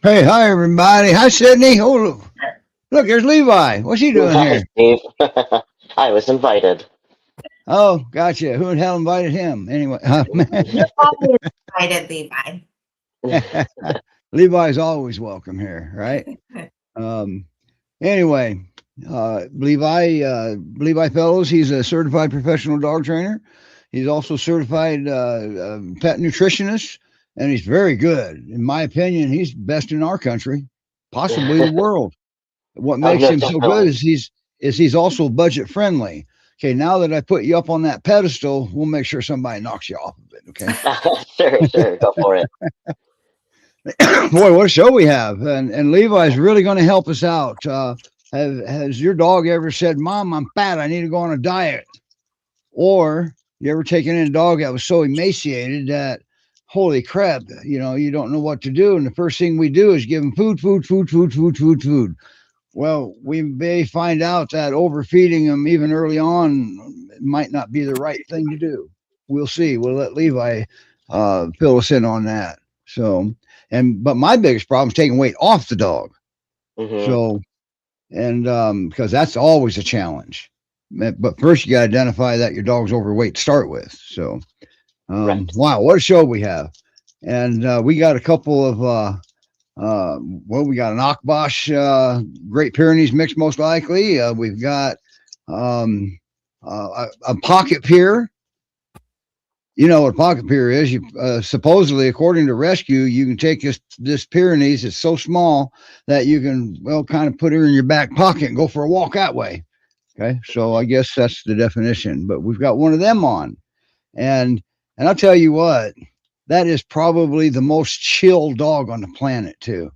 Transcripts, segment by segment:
Hey, hi everybody. Hi Sydney. Oh, look, there's Levi. What's he doing Hi, here? Steve. I was invited. Oh, gotcha. Who in hell invited him? Anyway, You're always invited, Levi. Levi's always welcome here, right? Um, anyway, Levi Fellows. He's a certified professional dog trainer. He's also certified pet nutritionist, and he's very good. In my opinion, he's best in our country, possibly the world. What Oh, makes no, him so good definitely. is he's also budget friendly. Okay, now that I put you up on that pedestal, we'll make sure somebody knocks you off of it. Okay. Sure, go for it. Boy, what a show we have. And Levi's really going to help us out. Has your dog ever said, Mom, I'm fat, I need to go on a diet? Or you ever taken in a dog that was so emaciated that holy crap, you don't know what to do. And the first thing we do is give them food. Well, we may find out that overfeeding them even early on might not be the right thing to do. We'll see. We'll let Levi fill us in on that. So, but my biggest problem is taking weight off the dog. Hmm. So, and because that's always a challenge. But first, you got to identify that your dog's overweight to start with. So, Right. wow, what a show we have. And we got a couple of we got an Akbash Great Pyrenees mix, most likely. We've got a pocket pier. You know what a pocket pier is? You supposedly, according to rescue, you can take this Pyrenees. It's so small that you can kind of put her in your back pocket and go for a walk that way. Okay, so I guess that's the definition. But we've got one of them on, and I'll tell you what, that is probably the most chill dog on the planet too.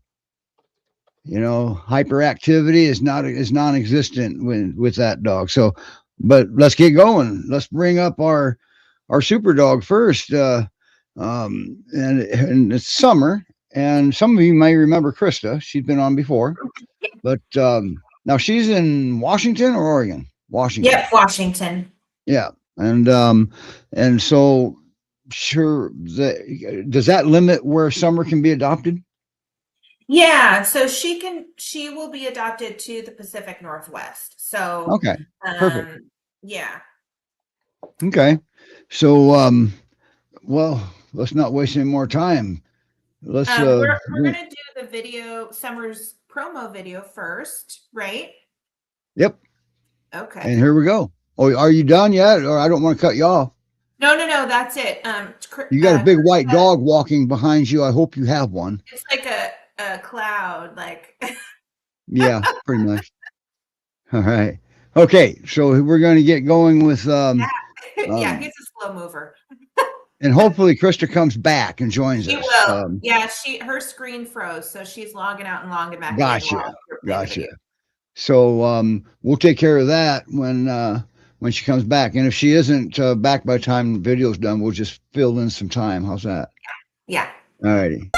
Hyperactivity is non-existent with that dog. So, but let's get going. Let's bring up our super dog first. And it's summer, and some of you may remember Krista. She's been on before, but now she's in Washington or Oregon. Washington. Yep, Washington. Yeah, and so sure. Does that limit where Summer can be adopted? Yeah, so she will be adopted to the Pacific Northwest. So Okay, perfect. Yeah. Okay, so well, let's not waste any more time. Let's we're gonna do the video, Summer's promo video first, right? Yep. Okay. And here we go. Oh, are you done yet? Or I don't want to cut you off. No, that's it. You got a big white dog walking behind you. I hope you have one. It's like a cloud, like. Yeah, pretty much. All right. Okay, so we're going to get going with yeah, he's a slow mover. And hopefully Krista comes back and joins us. She will. Yeah, her screen froze, so she's logging out and logging back in. Gotcha. So we'll take care of that when she comes back. And if she isn't back by the time the video's done, we'll just fill in some time. How's that? Yeah. All righty.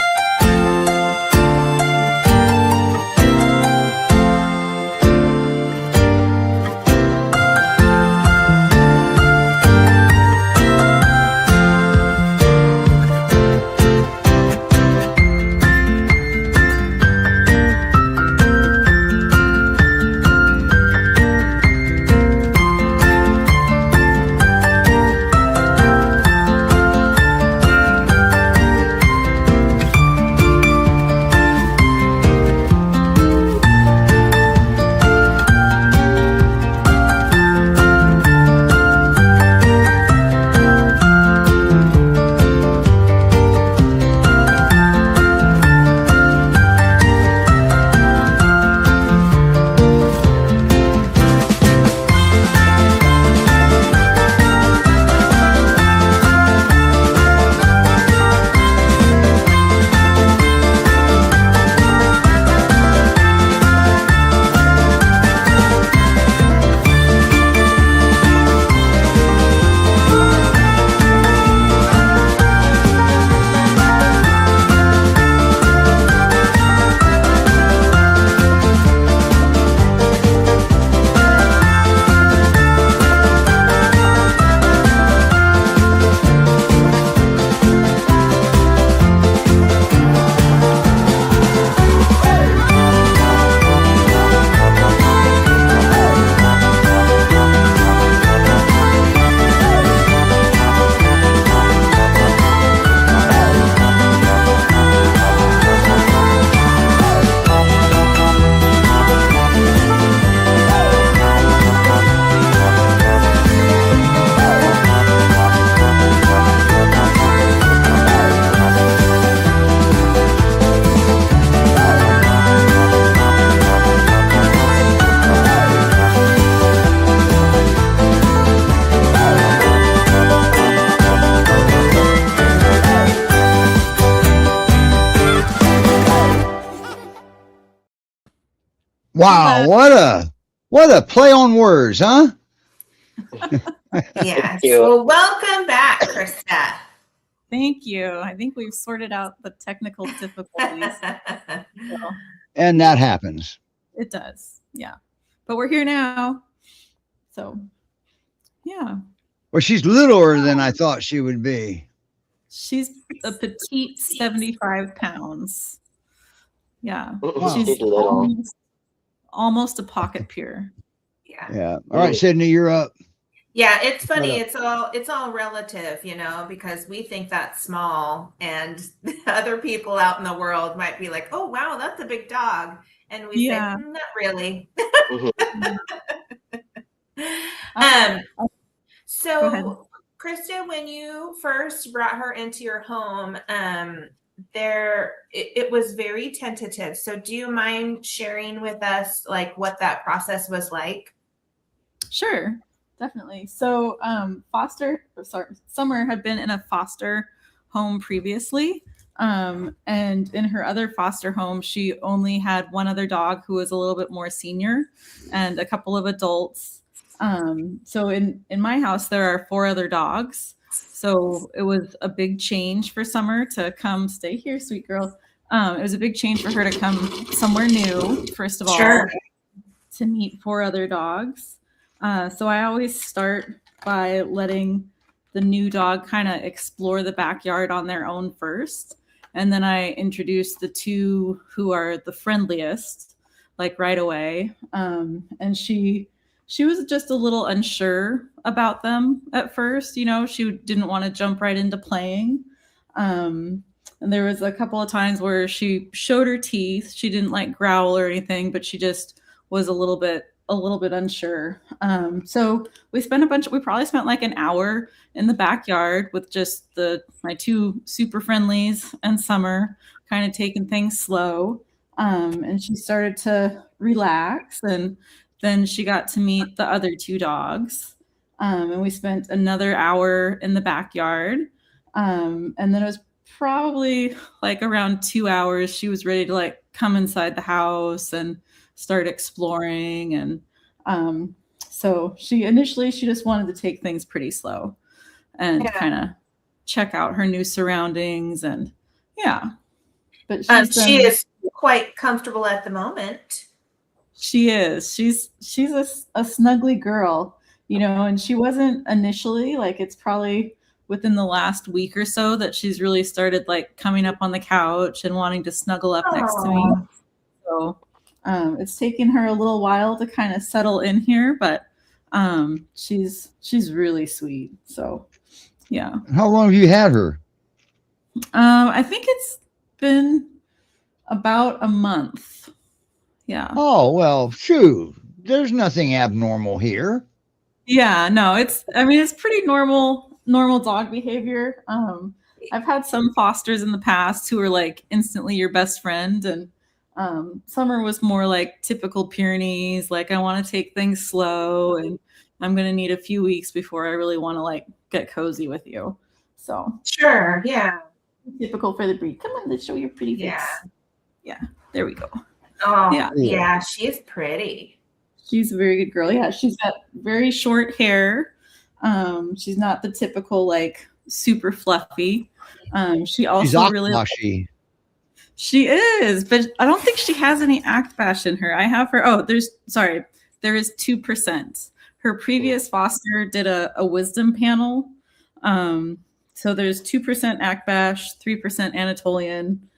Wow, what a play on words, huh? Yes. you. Well, welcome back, Krista. Thank you. I think we've sorted out the technical difficulties. So And that happens. it does. Yeah. But we're here now. So, yeah. Well, she's littler than I thought she would be. She's a petite 75 pounds. Yeah. Wow. She's She's little. almost a pocket pure. Yeah. Yeah. All right, Sydney, you're up. Yeah, it's funny. up. It's all relative, you know, because we think that's small, and other people out in the world might be like, "Oh, wow, that's a big dog," and we say, "Not really." Mhm. Go So, ahead. Krista, when you first brought her into your home, it was very tentative. So, do you mind sharing with us like what that process was like? Sure, definitely. So, Summer had been in a foster home previously. And in her other foster home, she only had one other dog who was a little bit more senior and a couple of adults. So in my house, there are 4 other dogs. So it was a big change for Summer to come stay here, sweet girl. It was a big change for her to come somewhere new, first of all, to meet 4 other dogs. So I always start by letting the new dog kind of explore the backyard on their own first. And then I introduce the 2 who are the friendliest, like right away. And she was just a little unsure about them at first. You know, she didn't want to jump right into playing. And there was a couple of times where she showed her teeth. She didn't like growl or anything, but she just was a little bit unsure. So we probably spent like an hour in the backyard with just my 2 super friendlies and Summer, kind of taking things slow. And she started to relax, and then she got to meet the other 2 dogs. And we spent another hour in the backyard. And then it was probably like around 2 hours, she was ready to like come inside the house and start exploring. And so she just wanted to take things pretty slow and kind of check out her new surroundings. And but she is quite comfortable at the moment. She is. She's a snuggly girl, you know, and she wasn't initially. Like, it's probably within the last week or so that she's really started like coming up on the couch and wanting to snuggle up next to me. So it's taken her a little while to kind of settle in here, but she's really sweet. So yeah. How long have you had her? I think it's been about a month. Yeah. Oh, well, shoot. There's nothing abnormal here. Yeah, no, it's pretty normal dog behavior. I've had some fosters in the past who are like instantly your best friend, and Summer was more like typical Pyrenees, like I want to take things slow and I'm going to need a few weeks before I really want to like get cozy with you. So sure, yeah. Typical for the breed. Come on, let's show your pretty face. Yeah, there we go. Oh, yeah, she's pretty. She's a very good girl. Yeah, she's got very short hair. She's not the typical like super fluffy. She's Akbashi. She is, but I don't think she has any Akbash in her. I have her. Oh, there is 2%. Her previous foster did a wisdom panel. So there's 2% Akbash, 3% Anatolian.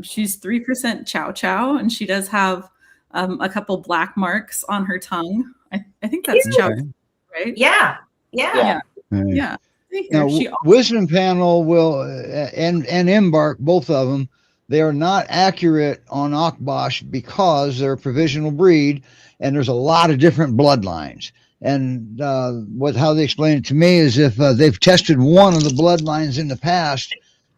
She's 3% Chow Chow, and she does have a couple black marks on her tongue. I think that's Chow, right? Yeah. Now, wisdom panel will and embark, both of them. They are not accurate on Akbash because they're a provisional breed, and there's a lot of different bloodlines. And how they explain it to me is if they've tested one of the bloodlines in the past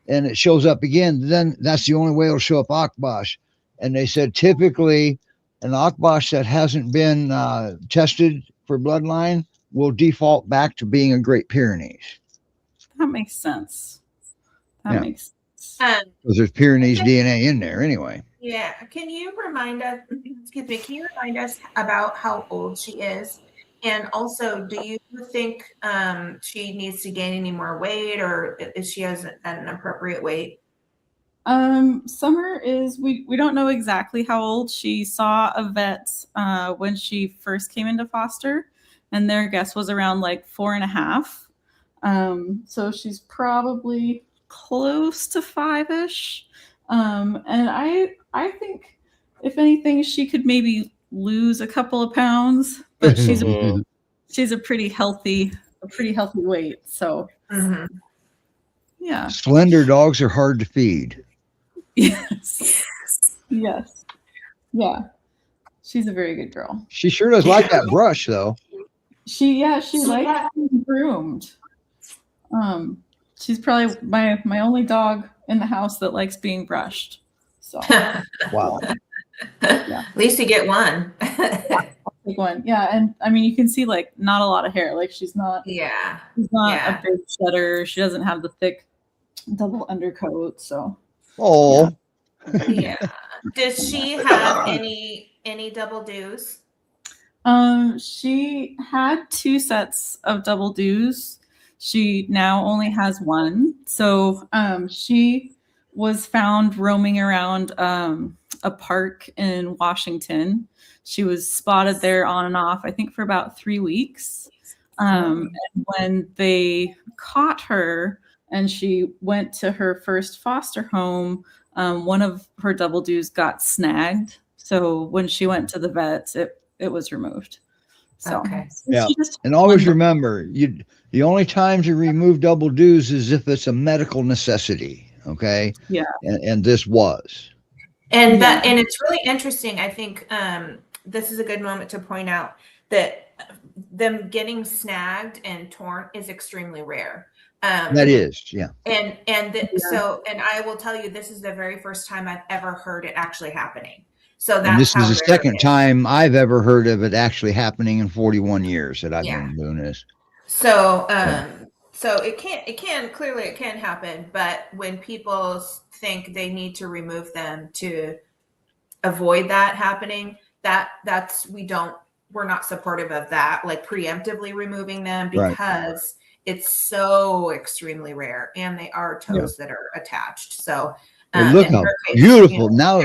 and it shows up again, then that's the only way it'll show up Akbash. And they said typically an Akbash that hasn't been tested for bloodline will default back to being a Great Pyrenees. That makes sense. Makes sense. Because there's Pyrenees DNA in there anyway. Yeah. Can you remind us, excuse me, can you remind us about how old she is? And also, do you think she needs to gain any more weight, or is she at an appropriate weight? Summer is, we don't know exactly how old. She saw a vet when she first came into foster, and their guess was around like 4.5. So she's probably close to 5-ish. And I think if anything, she could maybe lose a couple of pounds, but she's a pretty healthy weight. So yeah. Slender dogs are hard to feed. Yes. Yes. Yeah. She's a very good girl. She sure does like that brush, though. She likes being groomed. She's probably my only dog in the house that likes being brushed. So Wow. Yeah. At least you get one. Take one. Yeah, and I mean you can see like not a lot of hair. Like she's not a big shedder. She doesn't have the thick double undercoat. So Oh. Yeah. Does she have any double doos? She had 2 sets of double doos. She now only has 1. So she was found roaming around a park in Washington. She was spotted there on and off, I think, for about 3 weeks. And when they caught her and she went to her first foster home, one of her double doos got snagged. So when she went to the vet, it was removed. So yeah, and always remember, the only time to remove double doos is if it's a medical necessity. Okay. Yeah. And this was. And and it's really interesting. I think this is a good moment to point out that them getting snagged and torn is extremely rare. That is, yeah. So I will tell you, this is the very first time I've ever heard it actually happening. So and this is the second time I've ever heard of it actually happening in 41 years that I've been doing this. So it can happen, but when people think they need to remove them to avoid that happening, we're not supportive of that, like preemptively removing them, because it's so extremely rare and they are toes that are attached. So look how beautiful now.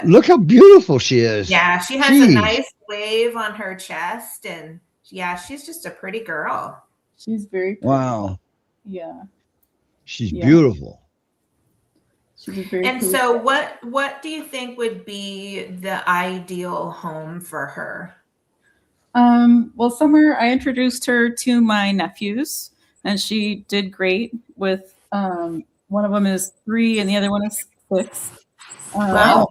Look how beautiful she is. Yeah, she has a nice wave on her chest, and she's just a pretty girl. She's very pretty. Wow. Yeah. She's beautiful. She's very and so what do you think would be the ideal home for her? Well, Summer, I introduced her to my nephews, and she did great with one of them is 3 and the other one is 6. Wow.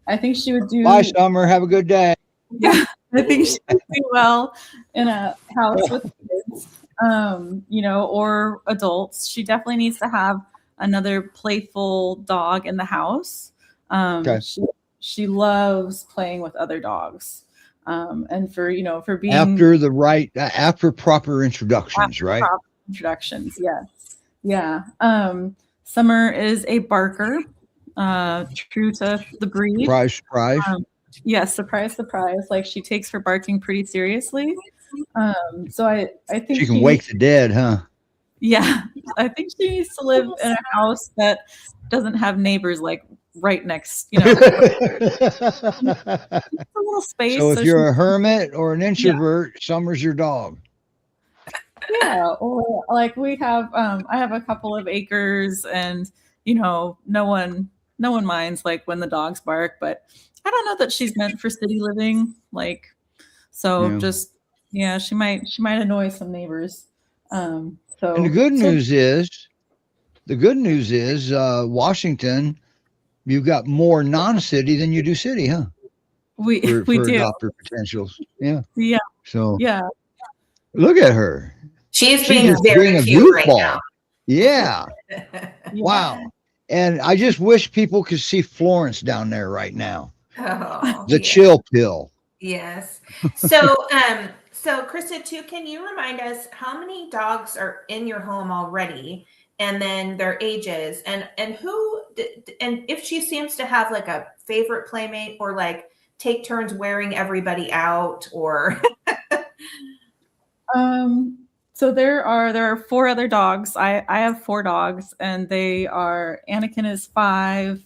I think she would do. Bye, Summer. Have a good day. Yeah, I think she would do well in a house with kids, or adults. She definitely needs to have another playful dog in the house. She loves playing with other dogs. And for being after proper introductions, right? Proper introductions, yes. Yeah. Summer is a barker. True to the breed. Surprise. Yes, surprise. Like she takes her barking pretty seriously. So I think she can wake the dead, huh? Yeah, I think she needs to live in a house that doesn't have neighbors like right next. It's a little space. So if you're a hermit or an introvert, Summer's your dog. Yeah, or like we have. I have a couple of acres, and no one minds like when the dogs bark, but I don't know that she's meant for city living. Like, so she might annoy some neighbors. And the good news is, Washington, you've got more non-city than you do city, huh? We do adopter potentials. Yeah. Yeah. So look at her. She's being very cute right now. Yeah. Wow. And I just wish people could see Florence down there right now. Oh, the chill pill. Yes. So, so Krista, too, can you remind us how many dogs are in your home already, and then their ages, and if she seems to have like a favorite playmate, or like take turns wearing everybody out, or? So there are 4 other dogs. I have 4 dogs, and they are Anakin is 5,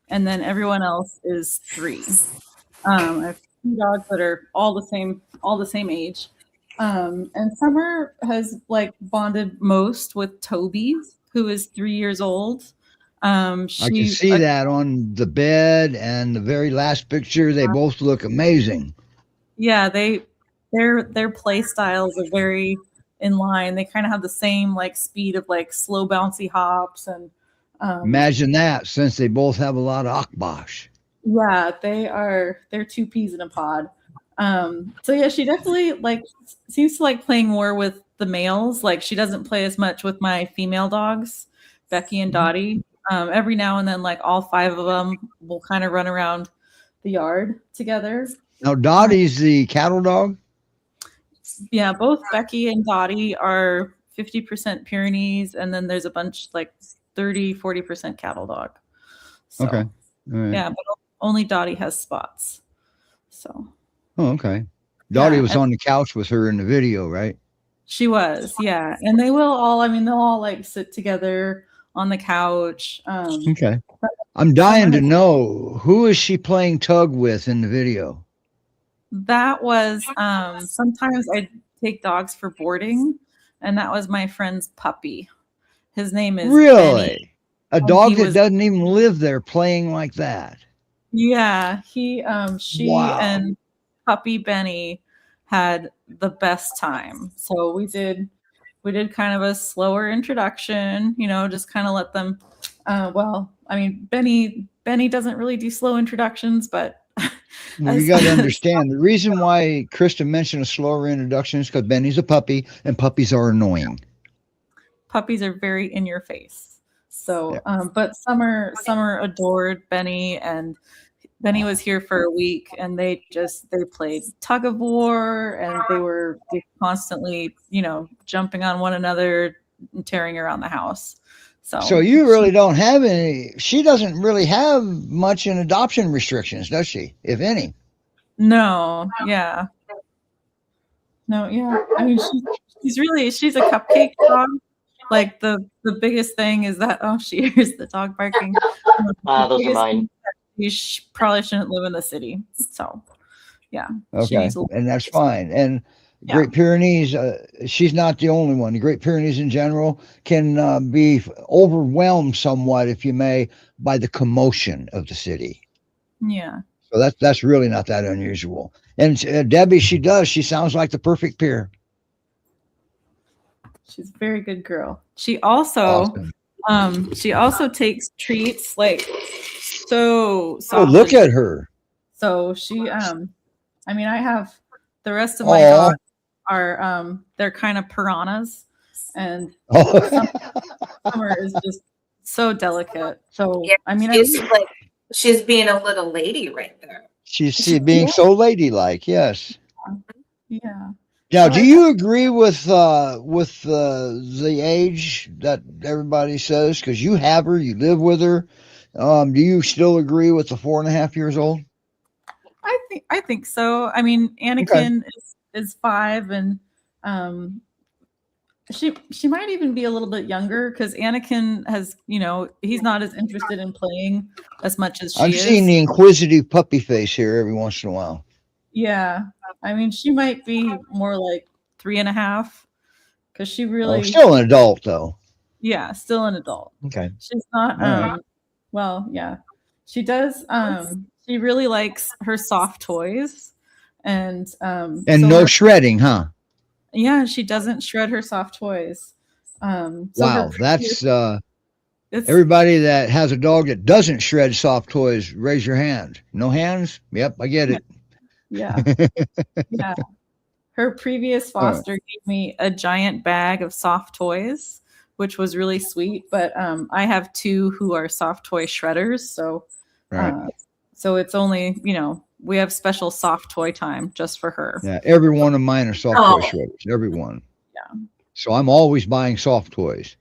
and then everyone else is 3. I have 2 dogs that are all the same age. And Summer has like bonded most with Toby, who is 3 years old. I can see that on the bed and the very last picture. They both look amazing. Yeah, their play styles are very in line. They kind of have the same like speed of like slow bouncy hops, and imagine that, since they both have a lot of akbash. Yeah, they're 2 peas in a pod. So yeah, she definitely like seems to like playing more with the males. Like she doesn't play as much with my female dogs, Becky and Dottie. Every now and then, like all 5 of them will kind of run around the yard together. Now Dottie's the cattle dog. Yeah, both Becky and Dottie are 50% Pyrenees, and then there's a bunch like 30-40% cattle dog. So, Okay. All right. Yeah, but only Dottie has spots. So. Oh, okay. Dottie Yeah, was on the couch with her in the video, right? She was, yeah. And they'll all like sit together on the couch. Okay. I'm dying to know, who is she playing tug with in the video? That was sometimes I take dogs for boarding, and that was my friend's puppy. His name is Really? Benny. A dog that doesn't even live there playing like that. Yeah, she and puppy Benny had the best time. So we did kind of a slower introduction, just kind of let them Benny doesn't really do slow introductions, but well, you got to understand, the reason why Krista mentioned a slower introduction is because Benny's a puppy, and puppies are annoying. Puppies are very in your face. So, but Summer adored Benny, and Benny was here for a week, and they played tug of war, and they were constantly, jumping on one another and tearing around the house. So you really don't have any. She doesn't really have much in adoption restrictions, does she? If any. No. Yeah. No. Yeah. I mean, she's a cupcake dog. Like the biggest thing is that she hears the dog barking. Those are mine. You probably shouldn't live in the city. So, yeah. Okay, and that's fine. And Great Pyrenees, she's not the only one. The Great Pyrenees in general can be overwhelmed somewhat, if you may, by the commotion of the city. Yeah. So that's really not that unusual. And Debbie, she sounds like the perfect peer. She's a very good girl. She also takes treats like so softly. Oh, look at her. So she I have the rest of my dogs are they're kind of piranhas, and Summer is just so delicate. So she's being a little lady right there. She's being so ladylike, yes. Yeah. Now, do you agree with the age that everybody says? Because you have her, you live with her. Do you still agree with the 4.5 years old? I think so. I mean, Anakin is 5, and she might even be a little bit younger, because Anakin has, he's not as interested in playing as much as she is. I'm seeing the inquisitive puppy face here every once in a while. Yeah. I mean, she might be more like 3.5, because she really still an adult though. Yeah, still an adult. Okay. She's not well, yeah. She does she really likes her soft toys, and no shredding, huh? Yeah, she doesn't shred her soft toys. Wow, that's everybody that has a dog that doesn't shred soft toys, raise your hand. No hands? Yep, I get it. Yeah. Yeah. Her previous foster gave me a giant bag of soft toys, which was really sweet. But I have 2 who are soft toy shredders. So, so it's only, we have special soft toy time just for her. Yeah. Every one of mine are soft toy shredders. Every one. Yeah. So I'm always buying soft toys.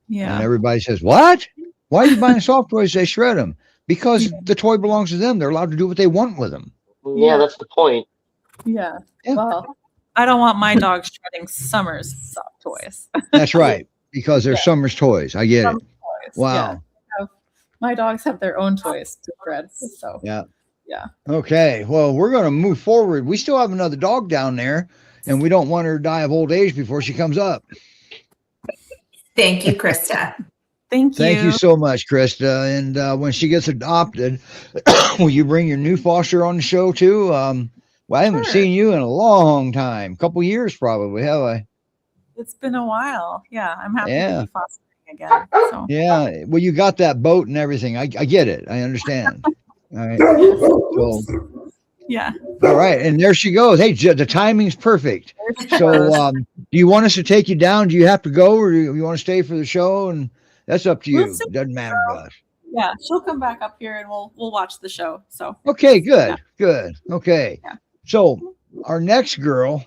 Yeah. And everybody says, what? Why are you buying soft toys? They shred them. Because the toy belongs to them. They're allowed to do what they want with them. Yeah, that's the point. Yeah. Yeah. Well, I don't want my dog shredding Summer's soft toys. That's right, because they're Yeah. Summer's toys. I get it. Some toys. Wow. Yeah. My dogs have their own toys to shred. So Yeah. yeah. Okay. Well, we're going to move forward. We still have another dog down there, and we don't want her to die of old age before she comes up. Thank you, Krista. Thank you. Thank you so much, Krista. And when she gets adopted, will you bring your new foster on the show too? Well, I haven't Sure. seen you in a long time, couple years probably, have I? It's been a while. Yeah, I'm happy Yeah. to be fostering again. So Yeah. Well, you got that boat and everything. I get it. I understand. All right. So, yeah. all right. And there she goes. Hey, the timing's perfect. So, do you want us to take you down? Do you have to go, or do you want to stay for the show? And that's up to you. We'll see. It doesn't matter to us. Yeah, she'll come back up here and we'll watch the show. So Okay, good, Yeah. good. Okay. Yeah. So our next girl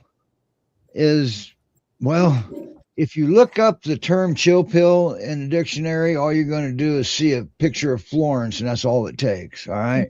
is, well, if you look up the term chill pill in the dictionary, all you're going to do is see a picture of Florence, and that's all it takes. All right.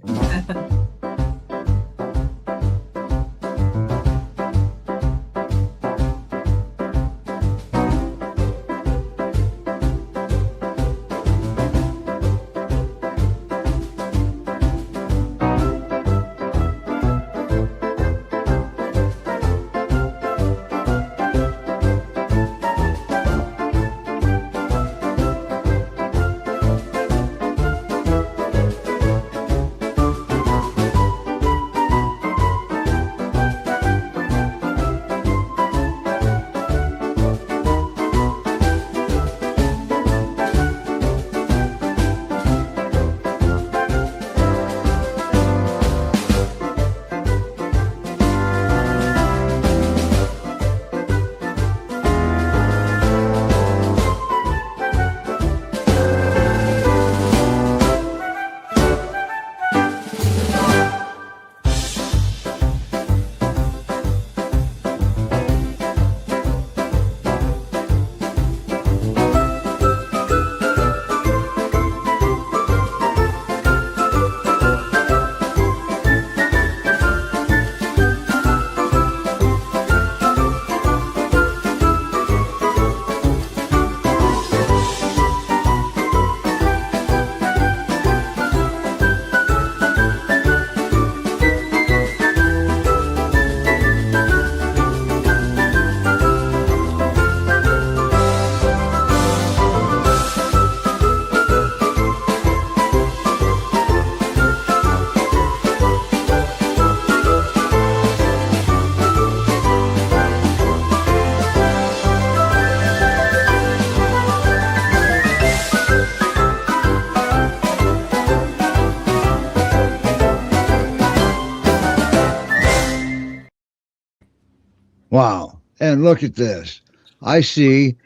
Wow. And look at this. I see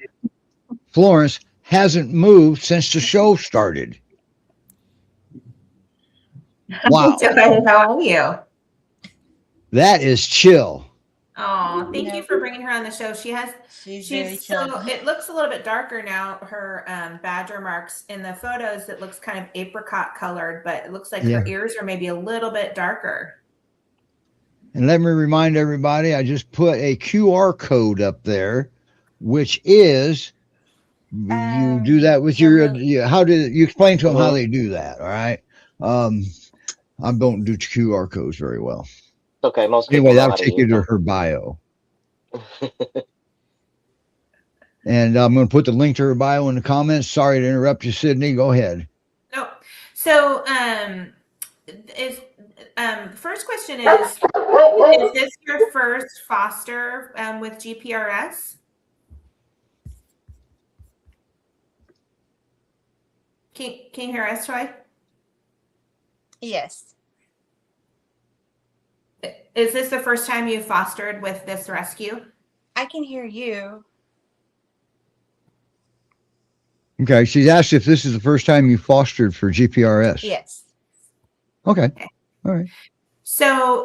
Florence hasn't moved since the show started. Wow. How are you? That is chill. Oh, thank Yeah. you for bringing her on the show. She's very She's so, chill. it looks a little bit darker now, her badger marks. In the photos, it looks kind of apricot colored, but it looks like Yeah. her ears are maybe a little bit darker. And let me remind everybody, I just put a QR code up there, which is you do that with your, how did you explain to them how they do that? All right. I don't do QR codes very well. Okay, most people Anyway, know that'll how to take you use to them. her bio. And I'm going to put the link to her bio in the comments. Sorry to interrupt you, Sydney. Go ahead. No. So, first question is this your first foster with GPRS? Can you hear us, Troy? Yes. Is this the first time you fostered with this rescue? I can hear you. Okay. She's asked if this is the first time you fostered for GPRS. Yes. Okay. All right. So,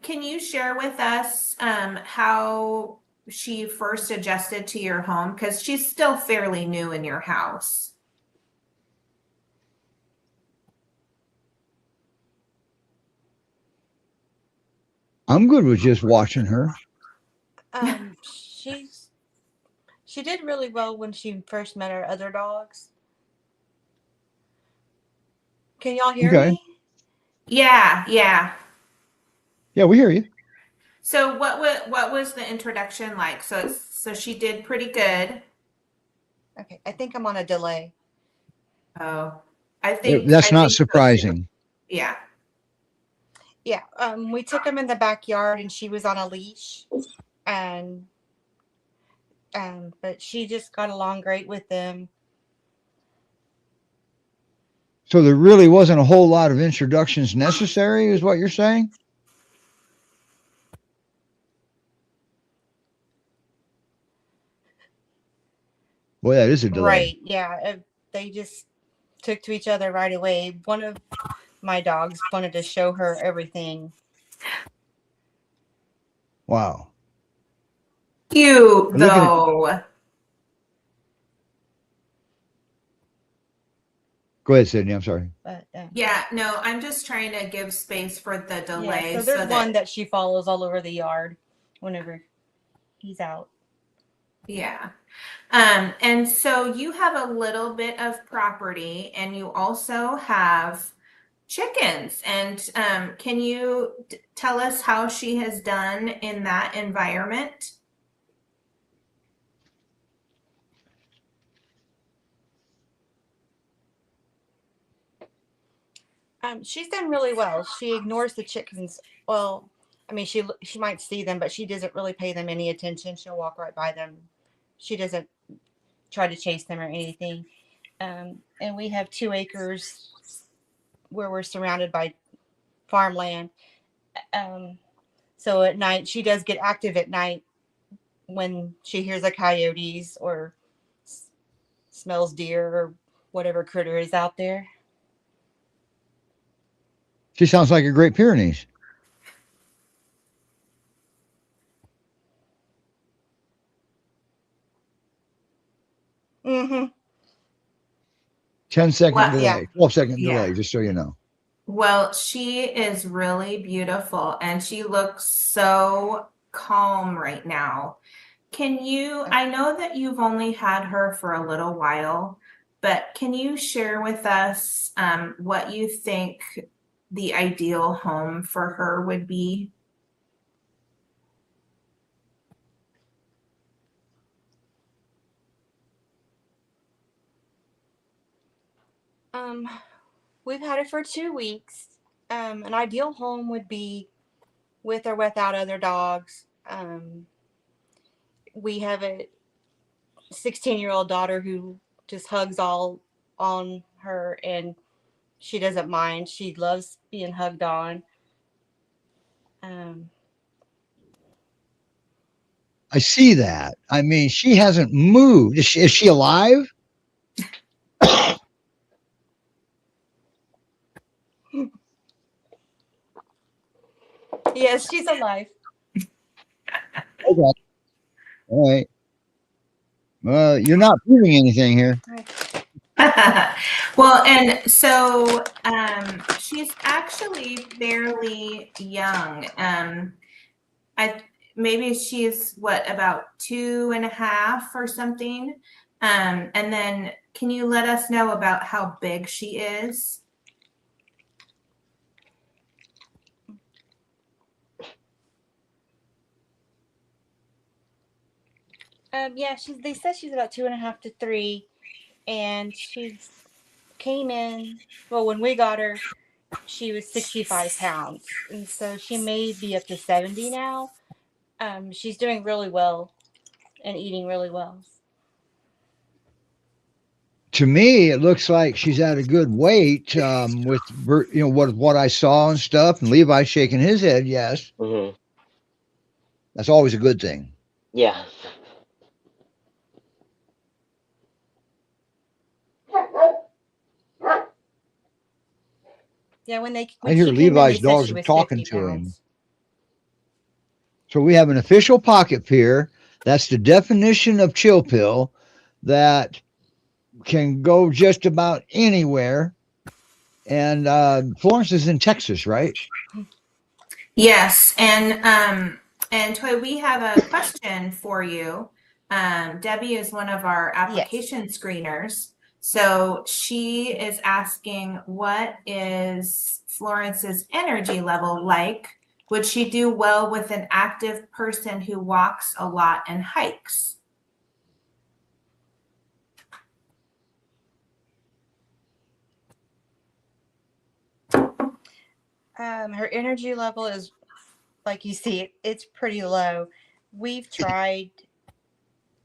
can you share with us how she first adjusted to your home? Because she's still fairly new in your house. I'm good with just watching her. She did really well when she first met her other dogs. Can y'all hear Okay. me? Yeah. Yeah, we hear you. So what was the introduction like? So she did pretty good. Okay, I think I'm on a delay. Oh, I That's not think so too. surprising. Yeah. Yeah, we took him in the backyard and she was on a leash, and but she just got along great with them. So there really wasn't a whole lot of introductions necessary, is what you're saying? Boy, that is a delay. Right? Yeah, they just took to each other right away. One of my dogs wanted to show her everything. Wow. Cute Look at it. though. Go ahead, Sydney. I'm sorry. But Yeah, no, I'm just trying to give space for the delay yeah, so there's one that she follows all over the yard whenever he's out. yeah. And so you have a little bit of property and you also have chickens. And can you tell us how she has done in that environment? She's done really well. She ignores the chickens. Well, I mean, she might see them, but she doesn't really pay them any attention. She'll walk right by them. She doesn't try to chase them or anything. And we have 2 acres where we're surrounded by farmland. So at night, she does get active at night when she hears the coyotes or smells deer or whatever critter is out there. She sounds like a great Pyrenees. Mm-hmm. 10-second Well, delay, yeah. 12-second Yeah. delay, just so you know. Well, she is really beautiful and she looks so calm right now. I know that you've only had her for a little while, but can you share with us what you think the ideal home for her would be? We've had it for 2 weeks. An ideal home would be with or without other dogs. We have a 16-year-old daughter who just hugs all on her, and she doesn't mind. She loves being hugged on. I see that. I mean, she hasn't moved. Is she alive? Yes, she's alive. Okay. All right. Well, you're not proving anything here. Well, and so she's actually fairly young. Maybe she's what, about 2.5 or something. And then can you let us know about how big she is? Yeah, they said she's about 2.5 to 3, and she came in. Well, when we got her, she was 65 pounds, and so she may be up to 70 now. She's doing really well and eating really well. To me, it looks like she's at a good weight with what I saw and stuff. And Levi's shaking his head. Yes, that's always a good thing. Yeah. Yeah, when I hear she came Levi's in, they said dogs she are was talking 50 to him. pounds. So we have an official pocket peer. That's the definition of chill pill that can go just about anywhere. And Florence is in Texas, right? Yes, and Toy, we have a question for you. Debbie is one of our application screeners. So she is asking, what is Florence's energy level like? Would she do well with an active person who walks a lot and hikes? Her energy level is, like you see, it's pretty low. We've tried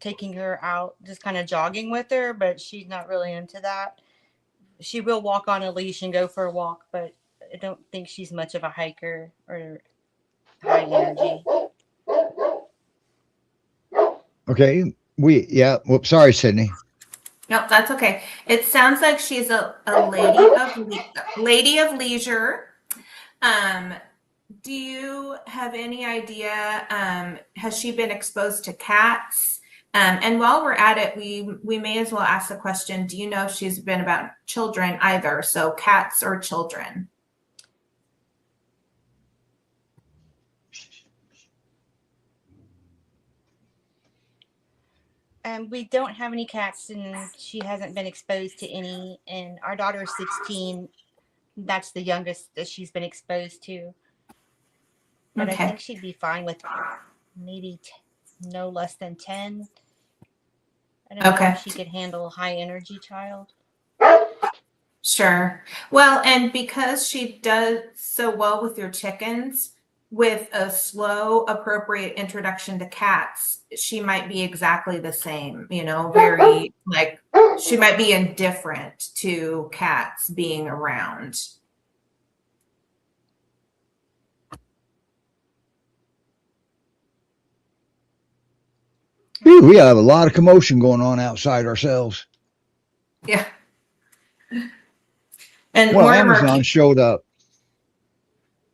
taking her out, just kind of jogging with her, but she's not really into that. She will walk on a leash and go for a walk, but I don't think she's much of a hiker or high energy. Okay. Whoops. Sorry, Sydney. No, that's okay. It sounds like she's a lady of leisure. Do you have any idea? Has she been exposed to cats? And while we're at it, we may as well ask the question: do you know if she's been about children either? So cats or children? We don't have any cats, and she hasn't been exposed to any. And our daughter is 16. That's the youngest that she's been exposed to. But I Okay. think she'd be fine with maybe no less than 10. I don't know Okay. if she could handle a high energy child. Sure. Well, and because she does so well with your chickens, with a slow, appropriate introduction to cats, she might be exactly the same, you know, very like she might be indifferent to cats being around. Ooh, we have a lot of commotion going on outside ourselves. Yeah. And Well, Mortimer Amazon showed up.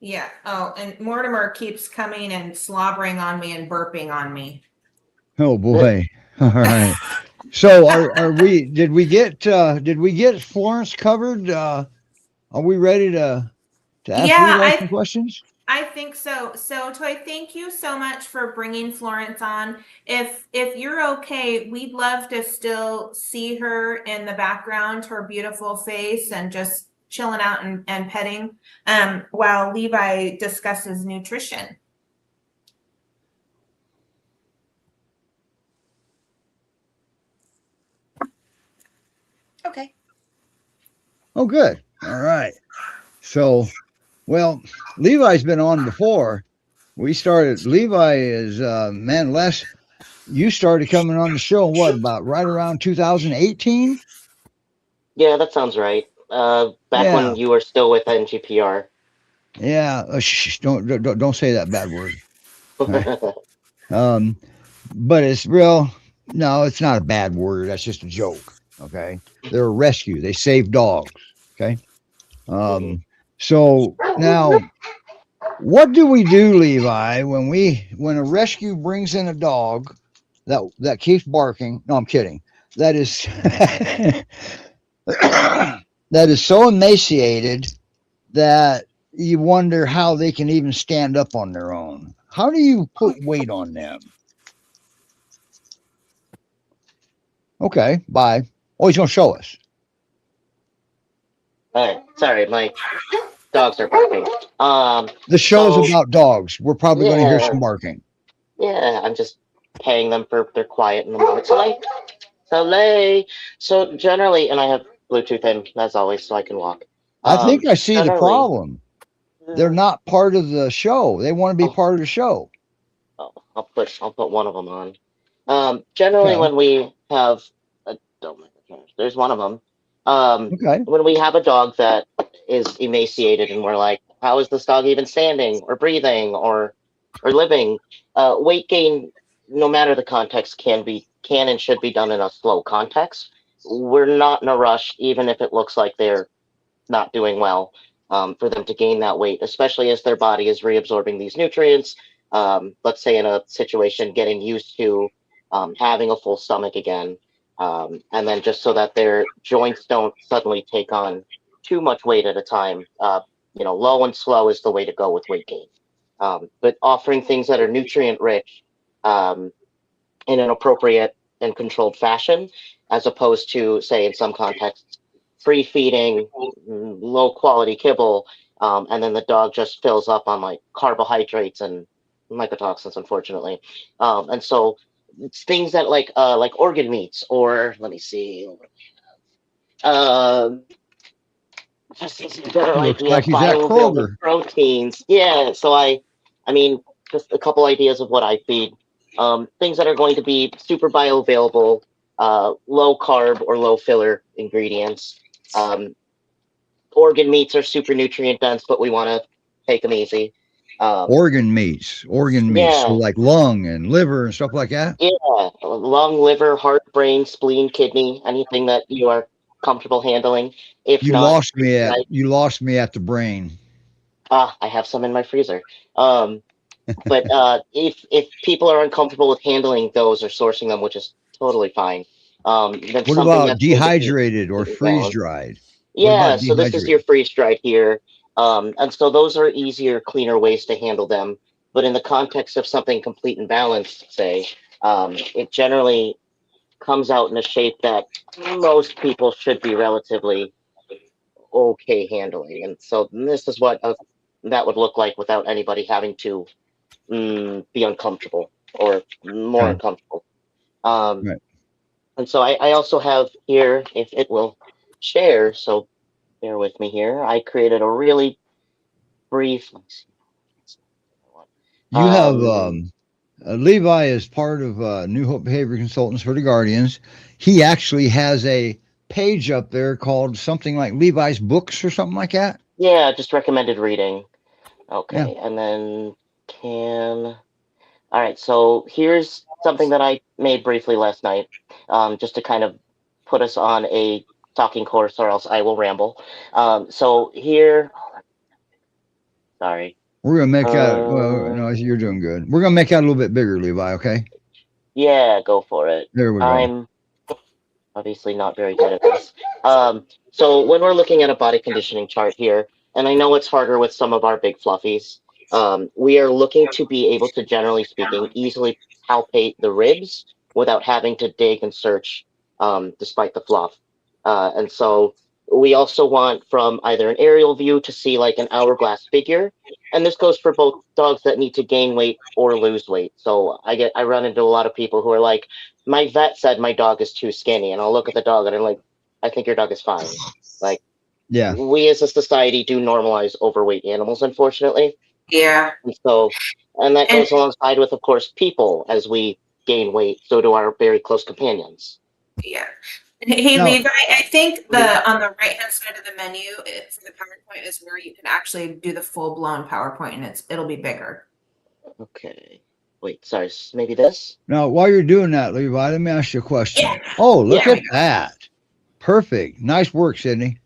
yeah. Oh, and Mortimer keeps coming and slobbering on me and burping on me. Oh boy. All right. So are we did we get Florence covered? Are we ready to ask Yeah, Levi some questions? I think so. So, Toy, thank you so much for bringing Florence on. If you're okay, we'd love to still see her in the background, her beautiful face, and just chilling out and petting while Levi discusses nutrition. Okay. Oh, good. All right. So, well, Levi's been on before. Levi is, man, you started coming on the show, what, about right around 2018? Yeah, that sounds right. Back Yeah. when you were still with NGPR. Yeah. Don't say that bad word. Right. But it's real. No, it's not a bad word. That's just a joke. Okay. They're a rescue. They save dogs. Okay. So now, what do we do, Levi, when a rescue brings in a dog that keeps barking? No, I'm kidding. That is that is so emaciated that you wonder how they can even stand up on their own. How do you put weight on them? Okay, bye. Oh, he's gonna show us. All right, sorry, my dogs are barking. The show's So about dogs. We're probably going to hear yeah, some barking. yeah, I'm just paying them for their quiet in the moment. So generally, and I have Bluetooth in as always, so I can walk. I think I see the Generally, problem. They're not part of the show. They want to be oh, part of the show. I'll put one of them on. Generally, Okay. when we have don't make a change. There's one of them. Okay. When we have a dog that is emaciated, and we're like, how is this dog even standing or breathing or living? Weight gain, no matter the context, can and should be done in a slow context. We're not in a rush, even if it looks like they're not doing well, for them to gain that weight, especially as their body is reabsorbing these nutrients. Let's say in a situation, getting used to having a full stomach again, and then just so that their joints don't suddenly take on too much weight at a time. Low and slow is the way to go with weight gain. but offering things that are nutrient rich in an appropriate and controlled fashion, as opposed to, say, in some contexts, free feeding, low quality kibble, and then the dog just fills up on like carbohydrates and mycotoxins, unfortunately. And so it's things that like organ meats, or let me see, um, just a better Looks idea, like he's at bioavailable Kroger. proteins. Yeah, so I mean, just a couple ideas of what I feed. Things that are going to be super bioavailable, low carb or low filler ingredients. Um, Organ meats are super nutrient dense, but we want to take them easy. Um, Organ meats. So yeah, like lung and liver and stuff like that. yeah, lung, liver, heart, brain, spleen, kidney, anything that you are comfortable handling. If not, right, You lost me at the brain. I have some in my freezer. Um, but if people are uncomfortable with handling those or sourcing them, which is totally fine, then What something about that's going to be dehydrated or completely freeze balanced. dried? What Yeah, about so this is your dehydrated? freeze dried here. And so those are easier, cleaner ways to handle them. But in the context of something complete and balanced, say, it generally comes out in a shape that most people should be relatively okay handling. And so this is what that would look like without anybody having to be uncomfortable or more Okay. uncomfortable. Um, Right. and so I also have here, if it will share, so bear with me here. I created a really brief. Let me see. You have Um, Levi is part of New Hope Behavior Consultants for the Guardians. He actually has a page up there called something like Levi's Books or something like that. yeah, just recommended reading. Yeah. Okay, and then can. All right, so here's something that I made briefly last night, just to kind of put us on a talking course, or else I will ramble. So here, sorry. We're gonna make that. Well, no, Um, you're doing good. We're gonna make that a little bit bigger, Levi. Okay. yeah, go for it. There we go. I'm obviously not very good at this. So when we're looking at a body conditioning chart here, and I know it's harder with some of our big fluffies, we are looking to be able to, generally speaking, easily palpate the ribs without having to dig and search, despite the fluff. And so we also want from either an aerial view to see like an hourglass figure. And this goes for both dogs that need to gain weight or lose weight. So I run into a lot of people who are like, my vet said my dog is too skinny, and I'll look at the dog and I'm like, I think your dog is fine. Like, Yeah. we as a society do normalize overweight animals, unfortunately. Yeah. And so, and that And goes alongside with, of course, people as we gain weight, so do our very close companions. yeah. Hey, Now, Levi, I think the on the right hand side of the menu for the PowerPoint is where you can actually do the full blown PowerPoint, and it'll be bigger. Okay. Wait, sorry, maybe this? now, while you're doing that, Levi, let me ask you a question. Yeah. Oh, look Yeah. at that. Perfect. Nice work, Sydney.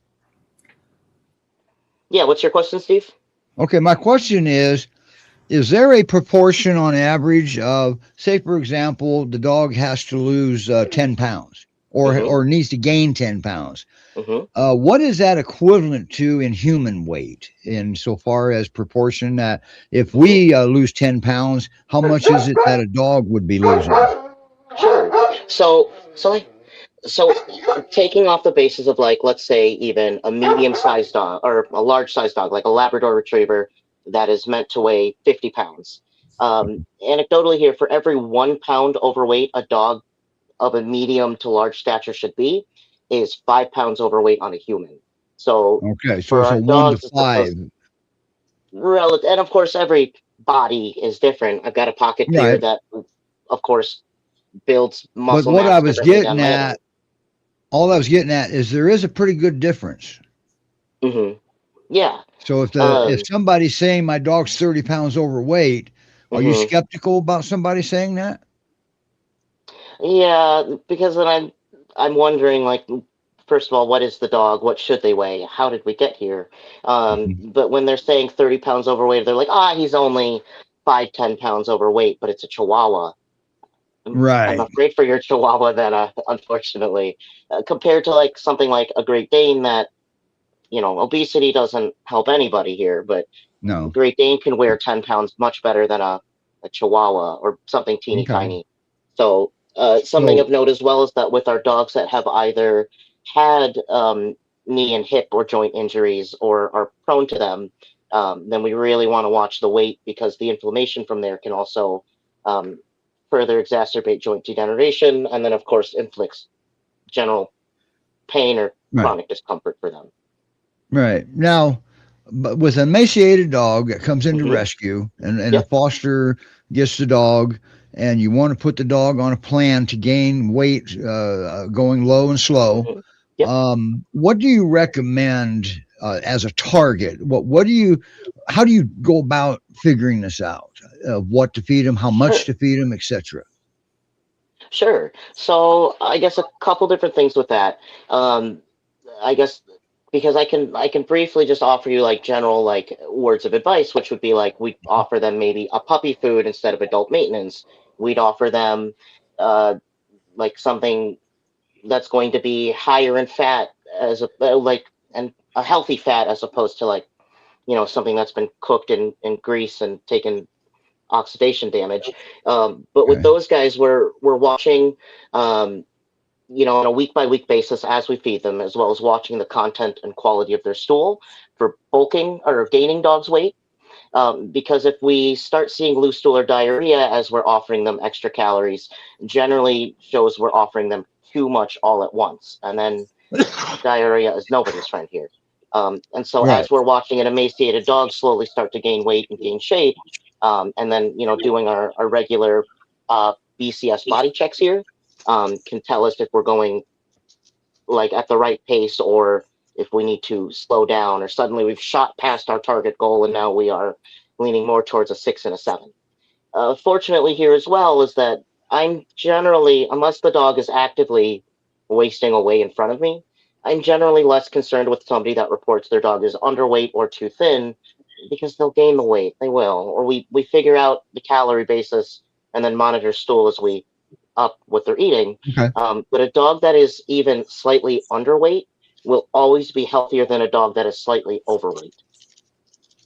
Yeah, what's your question, Steve? Okay, my question is there a proportion on average of, say, for example, the dog has to lose 10 pounds Mm-hmm. or needs to gain 10 pounds? Mm-hmm. What is that equivalent to in human weight in so far as proportion that if we lose 10 pounds, how much is it that a dog would be losing? Sure. So taking off the basis of, like, let's say even a medium-sized dog or a large-sized dog, like a Labrador Retriever that is meant to weigh 50 pounds. Anecdotally here, for every 1 pound overweight a dog of a medium to large stature should be, is 5 pounds overweight on a human. So Okay, so for it's a our 1 to dogs, it's supposed 5. relative, and of course every body is different. I've got a pocket here Right. that, of course, builds But muscle mass differently than my other. all I was getting at is there is a pretty good difference. Mm-hmm. Yeah. So if Um, somebody's saying my dog's 30 pounds overweight, are you mhm. skeptical about somebody saying that? Yeah, because then I'm wondering, like, first of all, what is the dog? What should they weigh? How did we get here? Mhm. But when they're saying 30 pounds overweight, they're like, he's only 5, 10 pounds overweight, but it's a Chihuahua. I'm Right. afraid for your Chihuahua then, unfortunately, compared to something like a Great Dane that, obesity doesn't help anybody here, but No. Great Dane can wear 10 pounds much better than a Chihuahua or something teeny Okay. tiny. So something So of note as well is that with our dogs that have either had knee and hip or joint injuries or are prone to them, then we really want to watch the weight, because the inflammation from there can also further exacerbate joint degeneration, and then of course inflicts general pain or right, chronic discomfort for them. right. Now, but with an emaciated dog that comes into Hmm. rescue, and a Yep. foster gets the dog, and you want to put the dog on a plan to gain weight, going low and slow. Hmm. Yep. What do you recommend as a target? How do you go about figuring this out? What to feed them, how much Sure. to feed them, etc. Sure. So I guess a couple different things with that. Um, I guess because I can briefly just offer you like general like words of advice, which would be like we'd offer them maybe a puppy food instead of adult maintenance. We'd offer them uh, like something that's going to be higher in fat as a like and a healthy fat, as opposed to like something that's been cooked in grease and taken oxidation damage. But with Okay. those guys, we're watching, um, on a week by week basis as we feed them, as well as watching the content and quality of their stool for bulking or gaining dogs weight. Because if we start seeing loose stool or diarrhea as we're offering them extra calories, generally shows we're offering them too much all at once, and then diarrhea is nobody's friend here. And so Right. as we're watching an emaciated dog slowly start to gain weight and gain shape, and then doing our regular BCS body checks here, can tell us if we're going like at the right pace, or if we need to slow down, or suddenly we've shot past our target goal and now we are leaning more towards a 6 and a 7. Fortunately here as well is that I'm generally, unless the dog is actively wasting away in front of me, I'm generally less concerned with somebody that reports their dog is underweight or too thin, because they'll gain the weight. They will. Or we figure out the calorie basis and then monitor stool as we up what they're eating. Okay. But a dog that is even slightly underweight will always be healthier than a dog that is slightly overweight.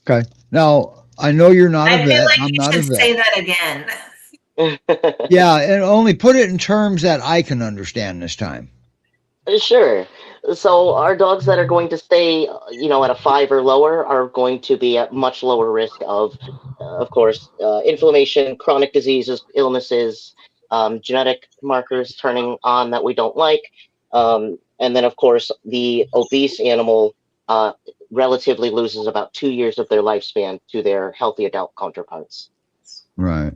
Okay. Now, I know you're not a I feel vet. like I'm you not a should say vet. that again. Yeah, and only put it in terms that I can understand this time. Sure. So our dogs that are going to stay, at a 5 or lower are going to be at much lower risk of course, inflammation, chronic diseases, illnesses, genetic markers turning on that we don't like, and then of course the obese animal relatively loses about 2 years of their lifespan to their healthy adult counterparts. Right.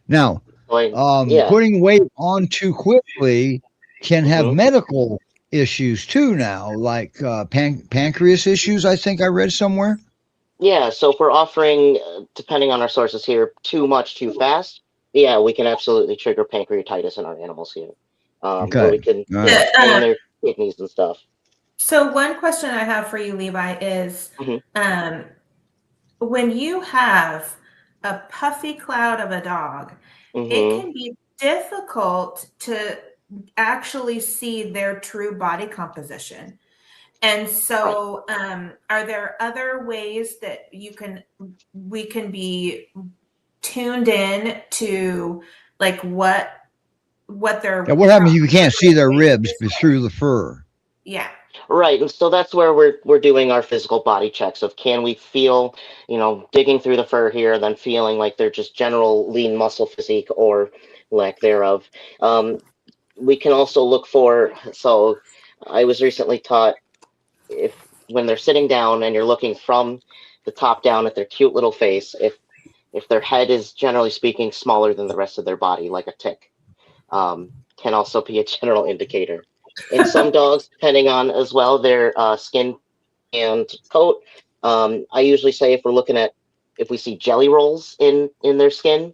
Now, So yeah. putting weight on too quickly can have Hmm. medical issues too now, like pancreas issues, I think I read somewhere. Yeah, so if we're offering, depending on our sources here, too much too fast, yeah, we can absolutely trigger pancreatitis in our animals here, where Okay. we can All right. strain their kidneys and stuff. So one question I have for you, Levi, is Hmm. when you have a puffy cloud of a dog, it Hmm. can be difficult to actually see their true body composition. And so, are there other ways that we can be tuned in to like what Yeah, they're what happens if you can't see their ribs through the fur? yeah. Right, and so that's where we're doing our physical body checks of, can we feel, digging through the fur here, and then feeling like they're just general lean muscle physique or lack thereof. We can also look for, so I was recently taught, if when they're sitting down and you're looking from the top down at their cute little face, if their head is generally speaking smaller than the rest of their body, like a tick, can also be a general indicator. In some dogs, depending on as well their skin and coat, I usually say if we see jelly rolls in their skin,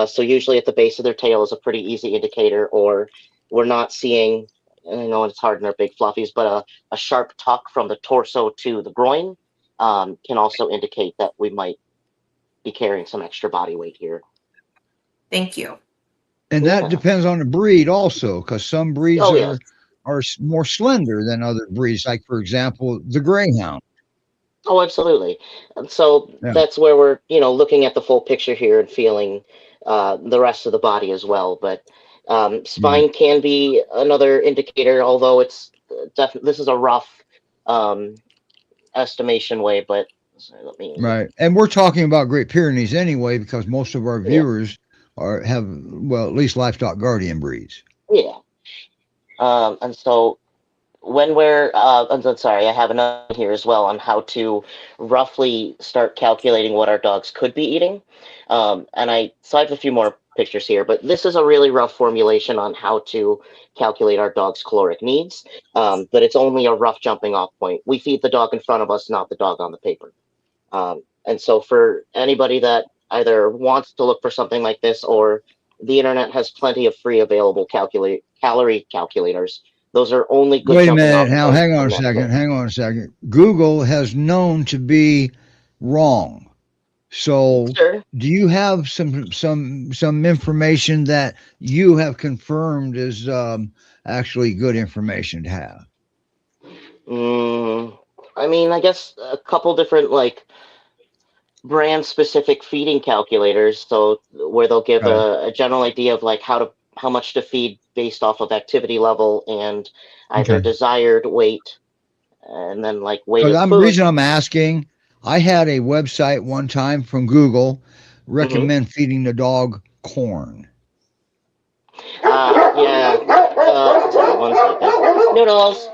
so usually at the base of their tail is a pretty easy indicator, or we're not seeing. I know it's hard in their big fluffies, but a sharp tuck from the torso to the groin can also indicate that we might be carrying some extra body weight here. Thank you. And that Yeah. depends on the breed also, because some breeds Oh, yes. are more slender than other breeds, like for example, the greyhound. Oh, absolutely. And so Yeah. that's where we're, looking at the full picture here and feeling the rest of the body as well. But spine can be another indicator, although it's definitely this is a rough um, estimation way. But sorry, let me. Right. And we're talking about Great Pyrenees anyway, because most of our Yeah. viewers have, well, at least livestock guardian breeds. Yeah. And so when we're, I'm sorry, I have another here as well on how to roughly start calculating what our dogs could be eating. So I have a few more pictures here, but this is a really rough formulation on how to calculate our dog's caloric needs. But it's only a rough jumping off point. We feed the dog in front of us, not the dog on the paper. And so for anybody that either wants to look for something like this, or the internet has plenty of free available calorie calculators. Those are only good. Wait a jumping minute. off Now, points hang on in a that second. field. Hang on a second. Google has known to be wrong. So, Sure. do you have some information that you have confirmed is actually good information to have? I mean, I guess a couple different brand specific feeding calculators. So where they'll give Right. a general idea of how much to feed based off of activity level and either Okay. desired weight, and then weight So of the food. reason I'm asking, I had a website one time from Google Mm-hmm. recommend feeding the dog corn. Yeah. Sorry, 1 second. Noodles.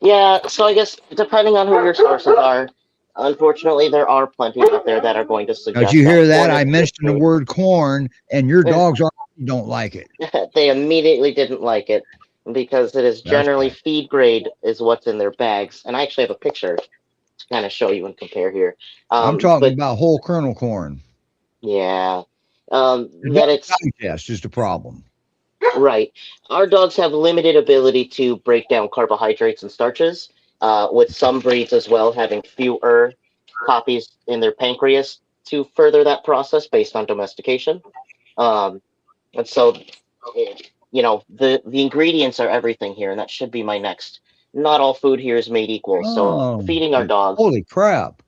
Yeah, so I guess depending on who your sources are, unfortunately, there are plenty out there that are going to Now, suggest did you hear that that? corn is I a good mentioned the food. word corn, and your dogs already don't like it. They immediately didn't like it because it is That's generally right. feed grade is what's in their bags. And I actually have a picture to kind of show you and compare here. I'm talking But about whole kernel corn. yeah, The that dog it's digest is the problem. right. Our dogs have limited ability to break down carbohydrates and starches, with some breeds as well having fewer copies in their pancreas to further that process based on domestication. Um, and so, the ingredients are everything here, and that should be my next. Not all food here is made equal. So Oh, feeding our dogs, holy crap.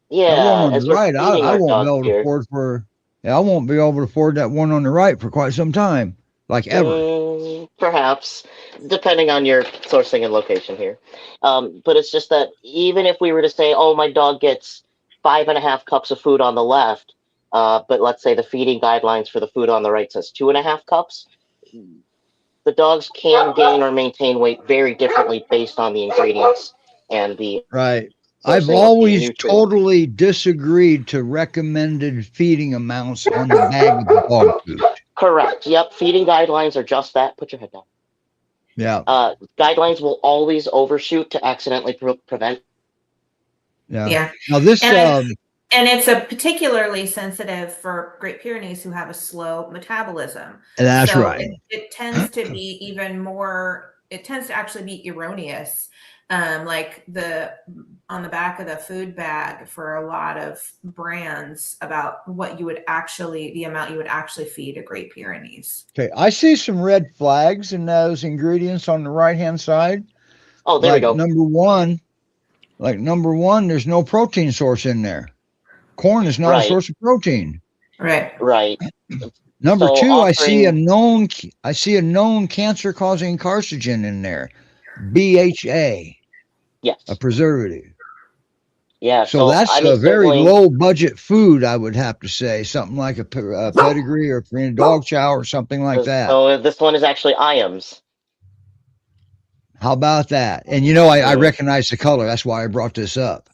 That one yeah, on the as we're right, feeding I our won't be dogs able to here. afford I won't be able to afford that one on the right for quite some time, like ever. Perhaps, depending on your sourcing and location here. But it's just that even if we were to say, oh, my dog gets 5.5 cups of food on the left, but let's say the feeding guidelines for the food on the right says 2.5 cups, the dogs can gain or maintain weight very differently based on the ingredients and the Right. I've sourcing of the always nutrients. totally disagreed to recommended feeding amounts on the bag of the dog food. Correct. Yep. Feeding guidelines are just that. Put your head down. Yeah. Guidelines will always overshoot to accidentally prevent. Yeah. Yeah. Now this, And it's a particularly sensitive for Great Pyrenees who have a slow metabolism. that's So right. it tends to be even more, it tends to actually be erroneous. Like on the back of the food bag for a lot of brands about what you would actually, the amount you would actually feed a Great Pyrenees. Okay. I see some red flags in those ingredients on the right-hand side. Oh, there we go. Number one, there's no protein source in there. Corn is not a Right. source of protein. Right. Right. Number So two, I see a offering- known cancer-causing carcinogen in there, BHA, Yes. a preservative. Yeah. So that's I mean, a very certainly- low budget food, I would have to say, something like a pedigree or a Purina dog chow or something like that. So this one is actually IAMS. How about that? And I recognize the color. That's why I brought this up.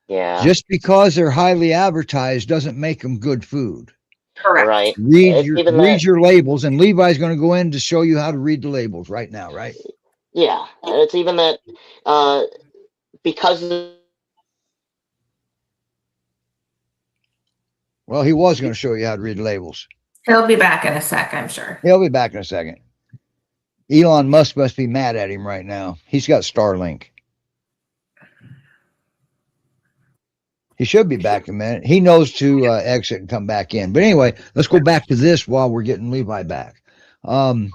Yeah. Just because they're highly advertised doesn't make them good food. Correct. Right. Read It's your labels, and Levi's going to go in to show you how to read the labels right now, right? Yeah, and it's even that because Well, he was going to show you how to read the labels. He'll be back in a sec, I'm sure. He'll be back in a second. Elon Musk must be mad at him right now. He's got Starlink. He should be back in a minute. He knows to exit and come back in. But anyway, let's go back to this while we're getting Levi back. Man,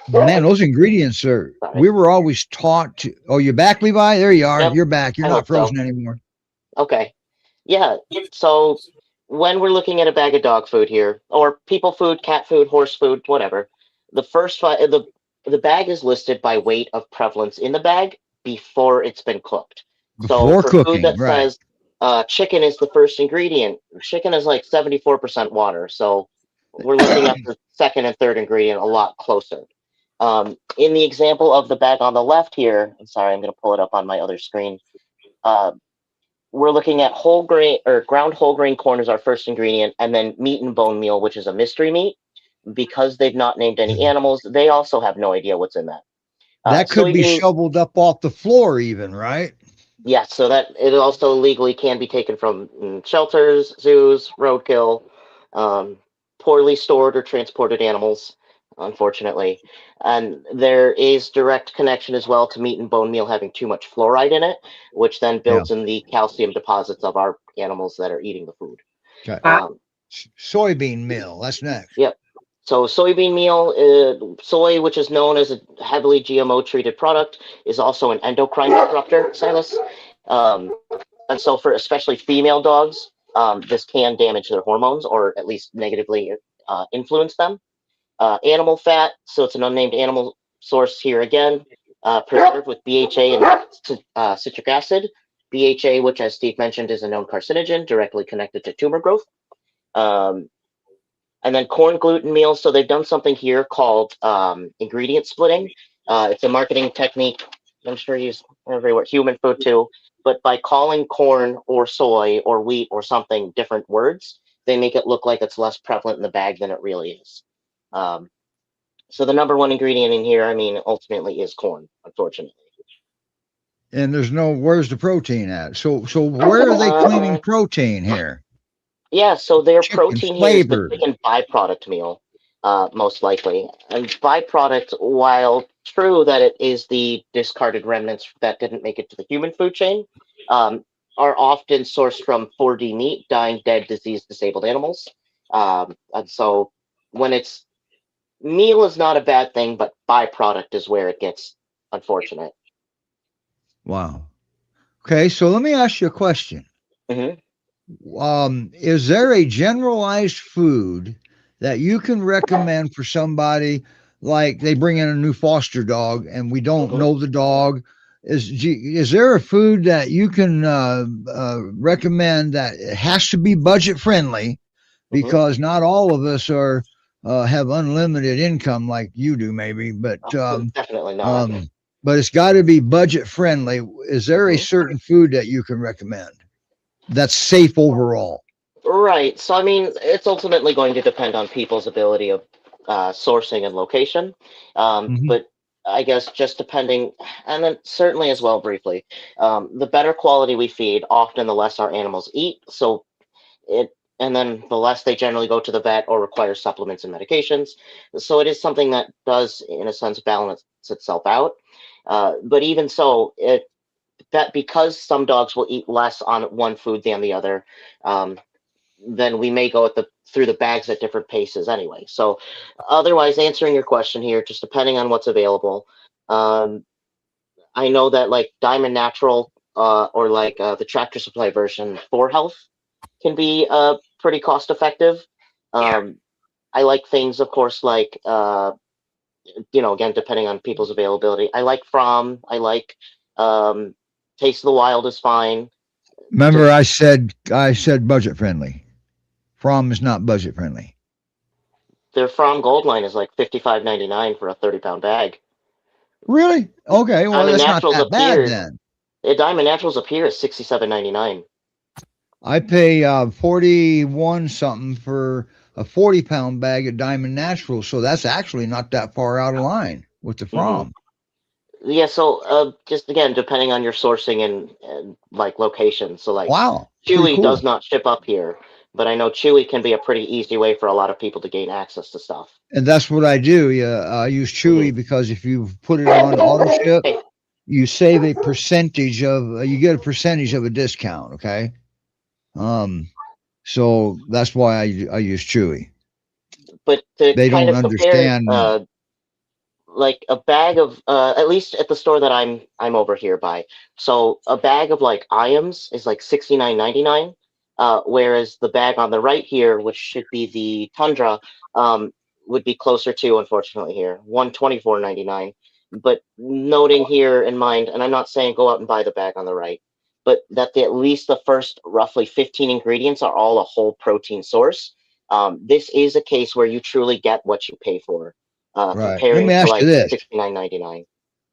those ingredients we were always taught to. Oh, you're back, Levi? There you are. Yep. You're back. You're I not hope so. frozen anymore. Okay. Yeah. So when we're looking at a bag of dog food here, or people food, cat food, horse food, whatever, the the bag is listed by weight of prevalence in the bag before it's been cooked. So Before for food cooking, that right? says chicken is the first ingredient, chicken is like 74% water. So we're looking at the second and third ingredient a lot closer. In the example of the bag on the left here, I'm sorry, I'm going to pull it up on my other screen. Uh, we're looking at whole grain or ground whole grain corn as our first ingredient, and then meat and bone meal, which is a mystery meat. Because they've not named any animals, they also have no idea what's in that. That could be Soybean, shoveled up off the floor, even, right? yes, so that it also legally can be taken from shelters, zoos, roadkill, um, poorly stored or transported animals, unfortunately. And there is direct connection as well to meat and bone meal having too much fluoride in it, which then Yeah. builds in the calcium deposits of our animals that are eating the food. Okay. Um, Soybean meal. That's next. Yep. So soybean meal, soy, which is known as a heavily GMO treated product, is also an endocrine disruptor, Silas. Um, and so for especially female dogs, this can damage their hormones or at least negatively influence them. Animal fat, so it's an unnamed animal source here again, preserved with BHA and citric acid. BHA, which as Steve mentioned, is a known carcinogen directly connected to tumor growth. Um, and then corn gluten meals. So they've done something here called ingredient splitting. It's a marketing technique. I'm sure used everywhere, human food too. But by calling corn or soy or wheat or something different words, they make it look like it's less prevalent in the bag than it really is. Um, so the number one ingredient in here, I mean, ultimately is corn, unfortunately. And where's the protein at? So where are they cleaning protein here? Yeah, so their Chicken protein here is the flavored. chicken byproduct meal, most likely. And byproduct, while true that it is the discarded remnants that didn't make it to the human food chain, are often sourced from 4D meat, dying, dead, diseased, disabled animals. And so when it's meal is not a bad thing, but byproduct is where it gets unfortunate. Wow. Okay, so let me ask you a question. Hmm. Is there a generalized food that you can recommend for somebody, like they bring in a new foster dog and we don't Hmm. know the dog? Is there a food that you can recommend that it has to be budget friendly, Hmm. because not all of us are have unlimited income like you do, maybe, Definitely not. um, but it's got to be budget friendly. Is there a Mhm. certain food that you can recommend that's safe overall? Right. So, I mean, it's ultimately going to depend on people's ability of sourcing and location. Hmm. But I guess just depending, and then certainly as well, briefly, the better quality we feed, often the less our animals eat. So it, and then the less they generally go to the vet or require supplements and medications. So it is something that does, in a sense, balance itself out. But even so, that because some dogs will eat less on one food than the other. Then we may go through the bags at different paces anyway. So otherwise, answering your question here, just depending on what's available. Um, I know that like Diamond Natural or like the Tractor Supply version for health can be pretty cost effective. Um, I like things, of course, like again, depending on people's availability. I like From. I like um, Taste of the Wild is fine. Remember, Just I said budget friendly. From is not budget friendly. their From Gold line is like $55.99 for a 30-pound bag. Really? Okay, well, Diamond that's not Naturals that up bad here. then. Diamond Naturals up here is $67.99. I pay 41 something for a 40-pound bag of Diamond Naturals, so that's actually not that far out of line with the Hmm. From. Yeah, so just again, depending on your sourcing and like location. So like Wow, pretty Chewy does cool. not ship up here, but I know Chewy can be a pretty easy way for a lot of people to gain access to stuff. And that's what I do. Yeah, I use Hmm. Chewy because if you put it on auto ship, Hey, you save a percentage of you get a percentage of a discount. Okay, um, so that's why I use Chewy. but to They kind don't of compare understand. like a bag of at least at the store that I'm over here by. So a bag of like IAMS is like 69.99, whereas the bag on the right here, which should be the Tundra, would be closer to, unfortunately, here 124.99. But noting here in mind, and I'm not saying go out and buy the bag on the right, but that at least the first roughly 15 ingredients are all a whole protein source. This is a case where you truly get what you pay for, Right. Let comparing me to ask you like this. 69.99.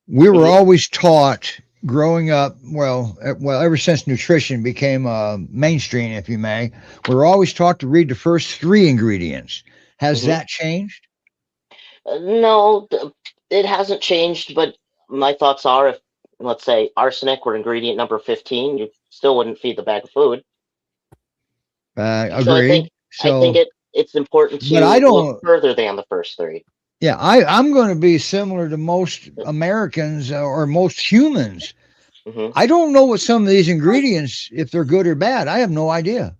We were Mhm. always taught growing up, well, ever since nutrition became mainstream, if you may, we were always taught to read the first three ingredients. Has Mhm. that changed? No, it hasn't changed, but my thoughts are if, let's say, arsenic were ingredient number 15, you still wouldn't feed the bag of food. So Agreed. I think So, it's important but I to look don't, further than the first three. yeah, I'm going to be similar to most Americans or most humans. Hmm. I don't know what some of these ingredients, if they're good or bad. I have no idea.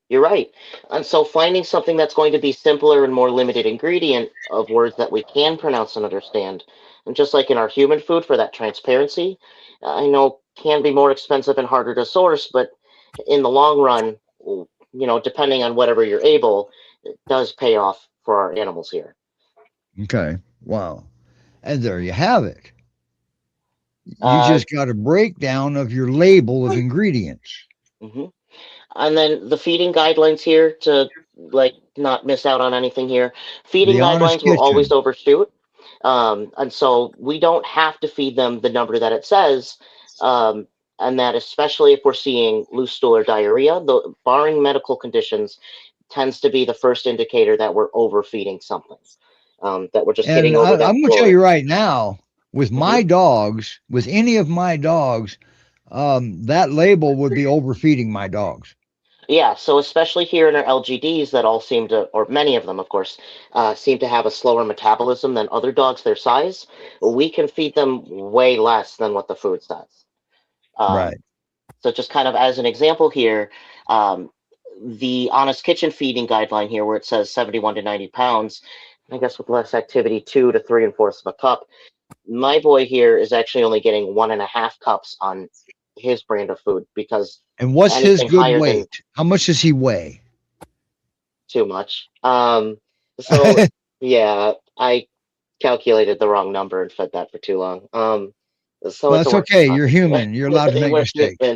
You're right. And so finding something that's going to be simpler and more limited ingredient of words that we can pronounce and understand, and just like in our human food for that transparency, I know can be more expensive and harder to source, but in the long run, depending on whatever you're able, it does pay off for our animals here. Okay. Wow. And there you have it. You Uh, just got a breakdown of your label of ingredients. mhm. And then the feeding guidelines here to like not miss out on anything here. Feeding The honest guidelines will always kitchen. overshoot. And so we don't have to feed them the number that it says. Um, and that especially if we're seeing loose stool or diarrhea, the barring medical conditions tends to be the first indicator that we're overfeeding something. That we're just And getting over I'm that going to tell floor. you right now, with Hmm. my dogs, with any of my dogs, that label would be overfeeding my dogs. Yeah, so especially here in our LGDs that all seem to, or many of them, of course, seem to have a slower metabolism than other dogs their size, we can feed them way less than what the food says. Um, Right. so just kind of as an example here, um, the Honest Kitchen feeding guideline here, where it says 71 to 90 pounds, I guess with less activity, 2 to 3 1/4 of a cup. My boy here is actually only getting 1.5 cups on his brand of food because And what's his anything good higher than weight? How much does he weigh? too much. So yeah, I calculated the wrong number and fed that for too long. So Well, it's a it's work okay. in You're progress. human. You're allowed to make We're mistakes.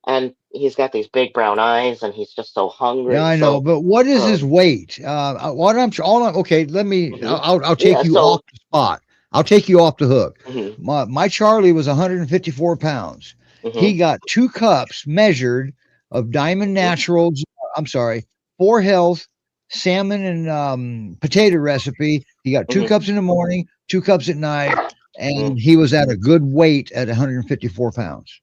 and he's got these big brown eyes, and he's just so Yeah, hungry. I know. So, But what is his um, weight? What I'm all I'm, okay. Let me. mhm. I'll take Yeah. you So, off the spot. I'll take you off the hook. mhm, My Charlie was 154 pounds. He mhm, got 2 cups measured of Diamond mhm, Naturals. I'm sorry, 4 Health salmon and potato recipe. He got two mhm, cups in the morning, 2 cups at night, mhm. and he was at a good weight at 154 pounds.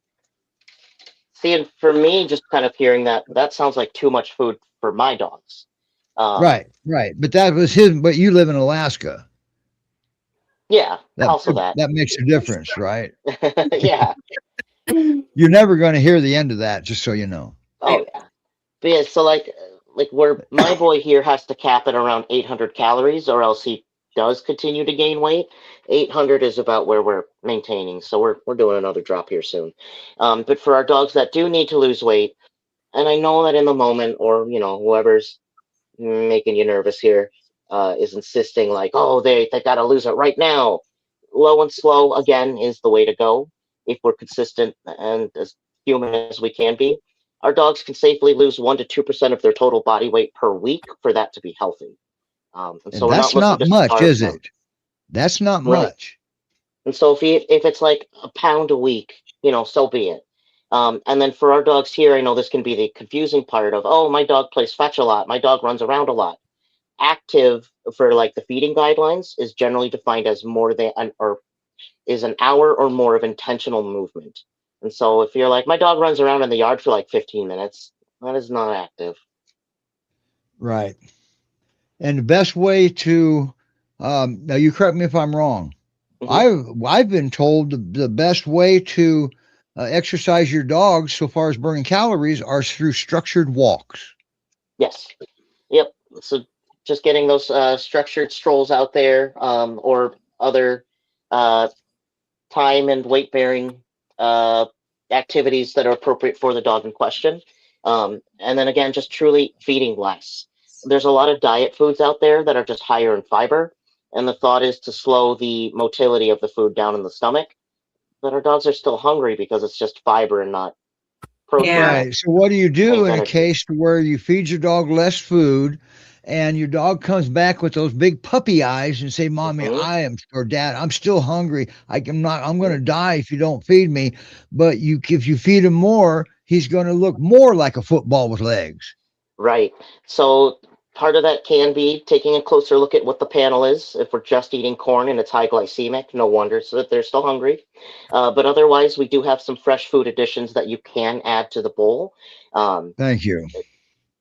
See, and for me, just kind of hearing that, that sounds like too much food for my dogs. Um, Right, right. But that was his. But you live in Alaska. yeah, That also that. that makes a difference, right? Yeah. You're never going to hear the end of that, just so you know. Oh, yeah. But yeah, so like where my boy here has to cap it around 800 calories, or else he does continue to gain weight. 800 is about where we're maintaining, so we're doing another drop here soon. But for our dogs that do need to lose weight, and I know that in the moment, or whoever's making you nervous here, is insisting like, oh, they got to lose it right now. Low and slow again is the way to go if we're consistent and as human as we can be. Our dogs can safely lose 1 to 2% of their total body weight per week for that to be healthy. And so And we're not that's looking not to much, starve is them, it? That's not right? much. And so if it's like a pound a week, so be it. And then for our dogs here, I know this can be the confusing part of, oh, my dog plays fetch a lot, my dog runs around a lot. Active for like the feeding guidelines is generally defined as more than or is an hour or more of intentional movement. And so if you're like, my dog runs around in the yard for like 15 minutes, that is not active. Right. And the best way to, now you correct me if I'm wrong. Hmm. I've been told the best way to exercise your dogs so far as burning calories are through structured walks. Yes. Yep. So just getting those structured strolls out there, or other uh, time and weight bearing activities that are appropriate for the dog in question. And then again, just truly feeding less. There's a lot of diet foods out there that are just higher in fiber, and the thought is to slow the motility of the food down in the stomach. But our dogs are still hungry because it's just fiber and not protein. Yeah. Right. So what do you do Same in a energy. case where you feed your dog less food and your dog comes back with those big puppy eyes and say, Mommy, Mhm. I am, or Dad, I'm still hungry. I'm going to die if you don't feed me. But if you feed him more, he's going to look more like a football with legs. Right. So part of that can be taking a closer look at what the panel is. If we're just eating corn and it's high glycemic, no wonder so that they're still hungry. But otherwise, we do have some fresh food additions that you can add to the bowl. Thank you. How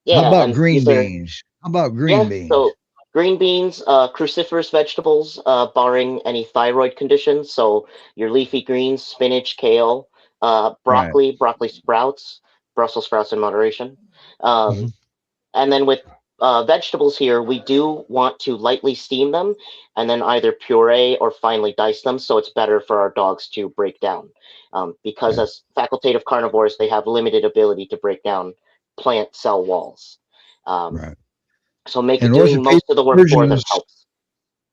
Yeah, about and green these are beans? How about green yeah. beans? So green beans, cruciferous vegetables, barring any thyroid conditions. So your leafy greens, spinach, kale, Right. broccoli sprouts, Brussels sprouts in moderation. Um, Mhm. And then with vegetables here, we do want to lightly steam them and then either puree or finely dice them. So it's better for our dogs to break down. Because Yeah. as facultative carnivores, they have limited ability to break down plant cell walls. Um, Right. so make And doing orthopedic most of the work for them surgeons, helps.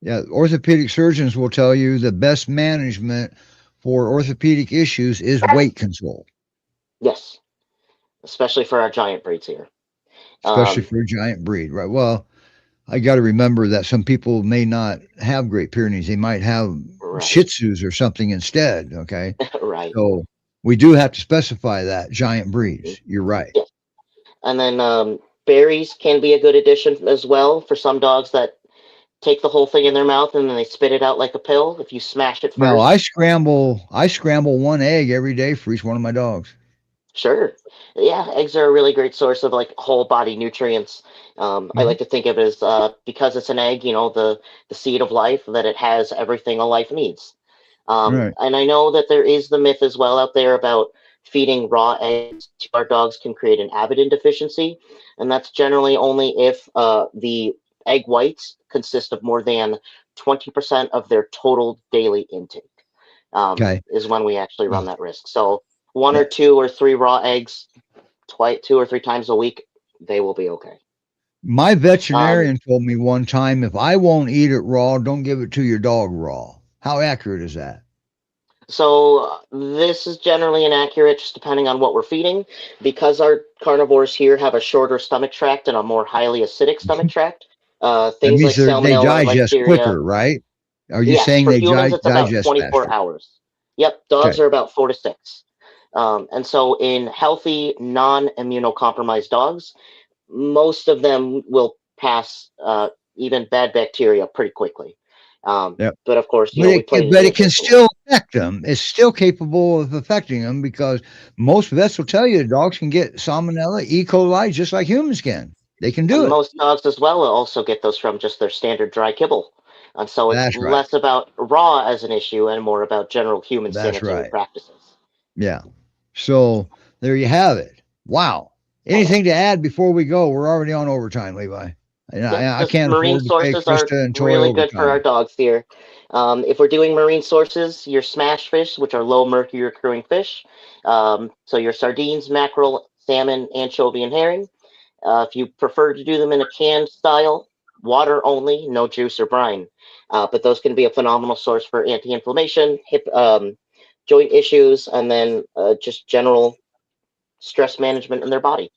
yeah, orthopedic surgeons will tell you the best management for orthopedic issues is weight control, Yes, especially for our giant breeds here. especially Um, for a giant breed, right? Well, I got to remember that some people may not have Great Pyrenees. They might have Shih right, Tzus or something instead. Okay. right. So we do have to specify that giant breeds. You're right. Yeah. And then berries can be a good addition as well for some dogs that take the whole thing in their mouth and then they spit it out like a pill. If you smash it Now first, I scramble one egg every day for each one of my dogs. sure. Yeah, eggs are a really great source of like whole body nutrients. I Mhm. like to think of it as because it's an egg, the seed of life, that it has everything a life needs. Right. And I know that there is the myth as well out there about feeding raw eggs to our dogs can create an avidin deficiency, and that's generally only if the egg whites consist of more than 20% of their total daily intake. Okay. Is when we actually run that risk. So one or Yeah. two or three raw eggs, twice, 2 or 3 times a week, they will be okay. My Um, veterinarian told me one time if I won't eat it raw, don't give it to your dog raw. How accurate is that? So this is generally inaccurate, just depending on what we're feeding, because our carnivores here have a shorter stomach tract and a more highly acidic stomach tract. That Things means like they salmonella, digest listeria. quicker, right? Are you Yes, saying for they humans it's about digest 24 faster? hours. Yep, dogs Okay. are about 4 to 6. And so in healthy, non-immunocompromised dogs, most of them will pass even bad bacteria pretty quickly. Yep. But of course, But we play the it can individual. still affect them. It's still capable of affecting them because most vets will tell you dogs can get salmonella, E. coli, just like humans can. They can do And it. most dogs as well also get those from just their standard dry kibble. And so it's That's right. less about raw as an issue and more about general human That's sanitary right. practices. Yeah. So there you have it. Wow. Anything to add before we go? We're already on overtime, Levi. And Yep, I just can't marine afford to pay sources are Krista and Toy really good for our overtime. dogs here. If we're doing marine sources, your smash fish, which are low mercury occurring fish, so your sardines, mackerel, salmon, anchovy, and herring. If you prefer to do them in a canned style, water only, no juice or brine. But those can be a phenomenal source for anti-inflammation, hip, joint issues, and then just general stress management in their body.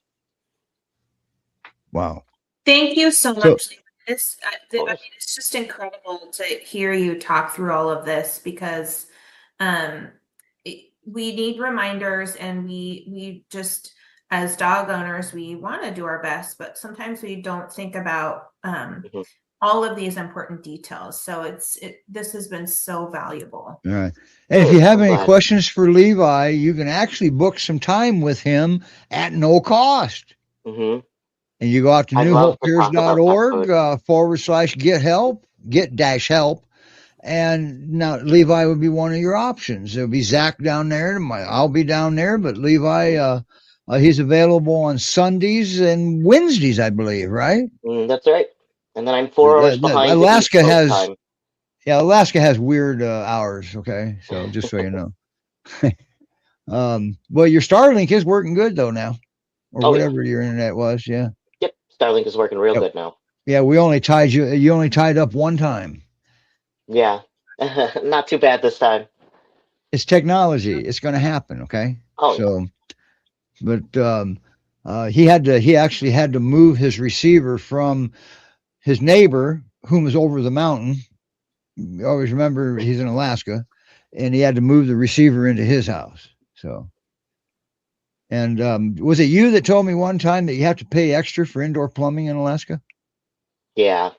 Wow. Thank you so So much. I mean, Of course. it's just incredible to hear you talk through all of this because um, we need reminders, and we just as dog owners we want to do our best, but sometimes we don't think about Mhm. all of these important details. So this has been so valuable. all right. And if you Good. have I'm any glad. questions for Levi, you can actually book some time with him at no cost. Hmm. And you go out to I'd love to talk about pet newhopepeers.org food. /get help, get dash help. And now Levi would be one of your options. There'll be Zach down there. I'll be down there, but Levi, he's available on Sundays and Wednesdays, I believe, right? That's right. And then I'm 4 hours behind the East Alaska Coast has, time. Yeah, Alaska has weird hours. Okay, so just so you know. Well, your Starlink is working good though now, or Oh yeah. whatever your internet was. Yeah. Yep. Starlink is working real Yep. good now. Yeah, we only tied you. You only tied up one time. Yeah. Not too bad this time. It's technology. It's going to happen. Okay. Oh yeah. So, but he actually had to move his receiver from his neighbor, whom was over the mountain. You always remember he's in Alaska, and he had to move the receiver into his house. So, and was it you that told me one time that you have to pay extra for indoor plumbing in Alaska? Yeah.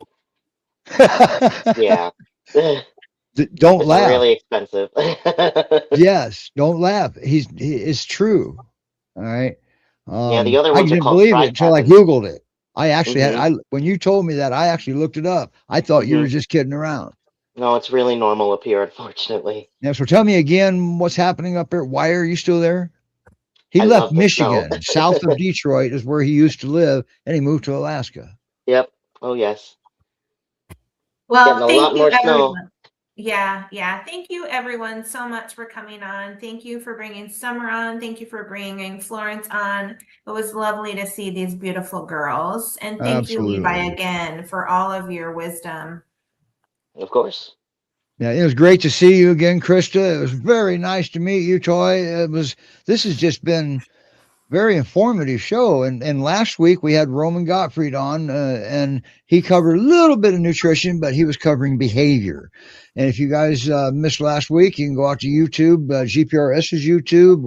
Yeah. Don't It's laugh. really expensive. Yes, don't laugh. It's true. All right. Yeah, the other I ones are didn't called believe it dry until I cabins. Googled it. I actually had, Hmm. when you told me that, I actually looked it up. I thought you Hmm. were just kidding around. No, it's really normal up here, unfortunately. Now, so tell me again what's happening up there. Why are you still there? He I left love the snow. Michigan, south of Detroit is where he used to live, and he moved to Alaska. Yep. Oh yes. Getting Well, a thank lot you, more snow. everyone. Yeah, yeah. Thank you, everyone, so much for coming on. Thank you for bringing Summer on. Thank you for bringing Florence on. It was lovely to see these beautiful girls. And thank you, Levi, Absolutely. again for all of your wisdom. Of course. Yeah, it was great to see you again, Krista. It was very nice to meet you, Toy. This has just been very informative show. And last week we had Roman Gottfried on, and he covered a little bit of nutrition, but he was covering behavior. And if you guys missed last week, you can go out to YouTube, GPRS's YouTube,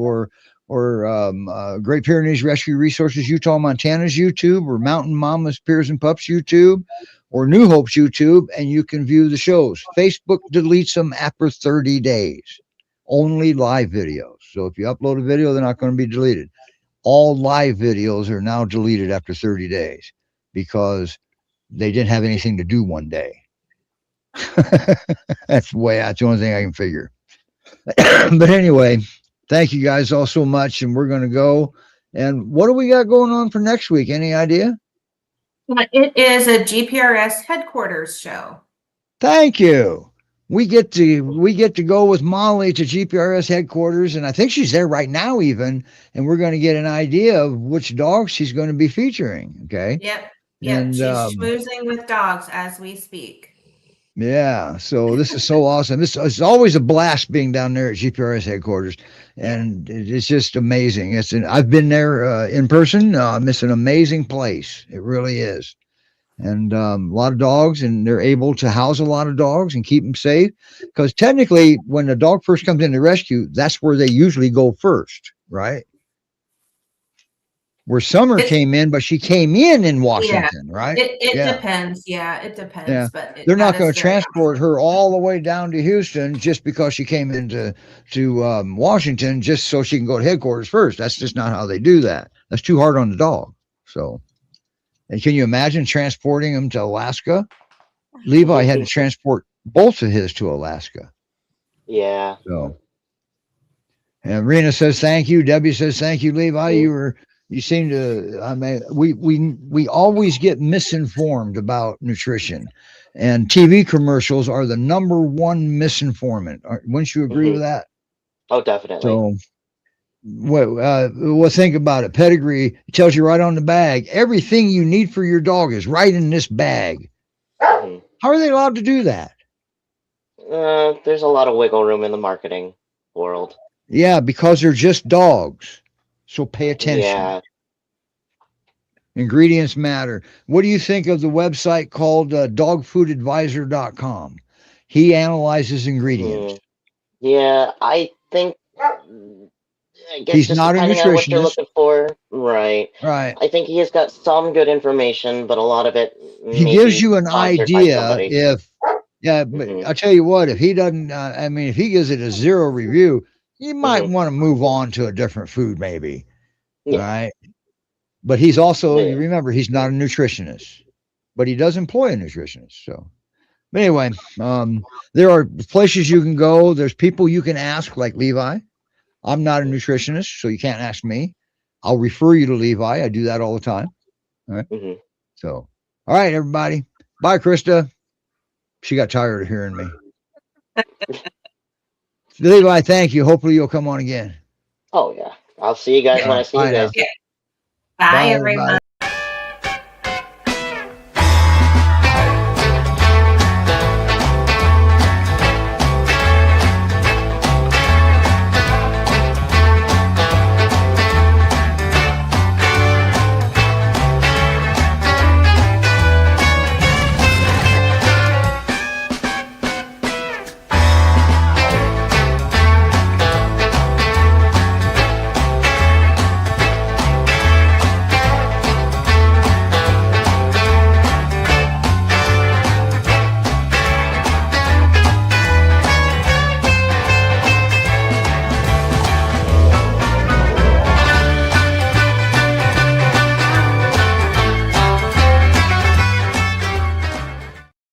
or Great Pyrenees Rescue Resources Utah Montana's YouTube, or Mountain Mamas Peers and Pups YouTube, or New Hope's YouTube, and you can view the shows. Facebook deletes them after 30 days. Only live videos. So if you upload a video, they're not going to be deleted. All live videos are now deleted after 30 days because they didn't have anything to do one day. That's the only thing I can figure. But anyway, thank you guys all so much. And we're going to go. And what do we got going on for next week? Any idea? It is a GPRS headquarters show. Thank you. We get to go with Molly to GPRS headquarters, and I think she's there right now even, and we're going to get an idea of which dogs she's going to be featuring. Okay. Yep. And She's schmoozing with dogs as we speak. yeah, so this is so awesome. It's always a blast being down there at GPRS headquarters, and it's just amazing. I've been there in person. It's an amazing place. It really is. And a lot of dogs, and they're able to house a lot of dogs and keep them safe. Because technically, when a dog first comes into rescue, that's where they usually go first, right? Where Summer came in, but she came in Washington, right? It depends. Yeah, it depends. Yeah. But They're not going to transport her all the way down to Houston just because she came into Washington just so she can go to headquarters first. That's just not how they do that. That's too hard on the dog. So. And can you imagine transporting him to Alaska? Levi had to transport both of his to Alaska. Yeah. So, and Rena says thank you. Debbie says thank you, Levi. You seem to. I mean, we always get misinformed about nutrition, and TV commercials are the number one misinformant. Wouldn't you agree with that? Oh, definitely. So. Well, think about it. Pedigree tells you right on the bag, everything you need for your dog is right in this bag. How are they allowed to do that? There's a lot of wiggle room in the marketing world. Yeah, because they're just dogs. So pay attention. Yeah. Ingredients matter. What do you think of the website called dogfoodadvisor.com? He analyzes ingredients. Yeah, I think. I guess he's just not a depending on what you're nutritionist. looking for. Right. Right. I think he has got some good information, but a lot of it. He gives you an idea if. Yeah, but I'll tell you what, if he doesn't, if he gives it a 0 review, you might want to move on to a different food, maybe. Yeah. All right. But he's also, you remember, he's not a nutritionist, but he does employ a nutritionist. So, but anyway, there are places you can go. There's people you can ask, like Levi. I'm not a nutritionist, so you can't ask me. I'll refer you to Levi. I do that all the time. All right. So, all right, everybody. Bye, Krista. She got tired of hearing me. Levi, thank you. Hopefully you'll come on again. Oh yeah. I'll see you guys when I see you Bye now. guys. Bye, Bye, everyone. everybody.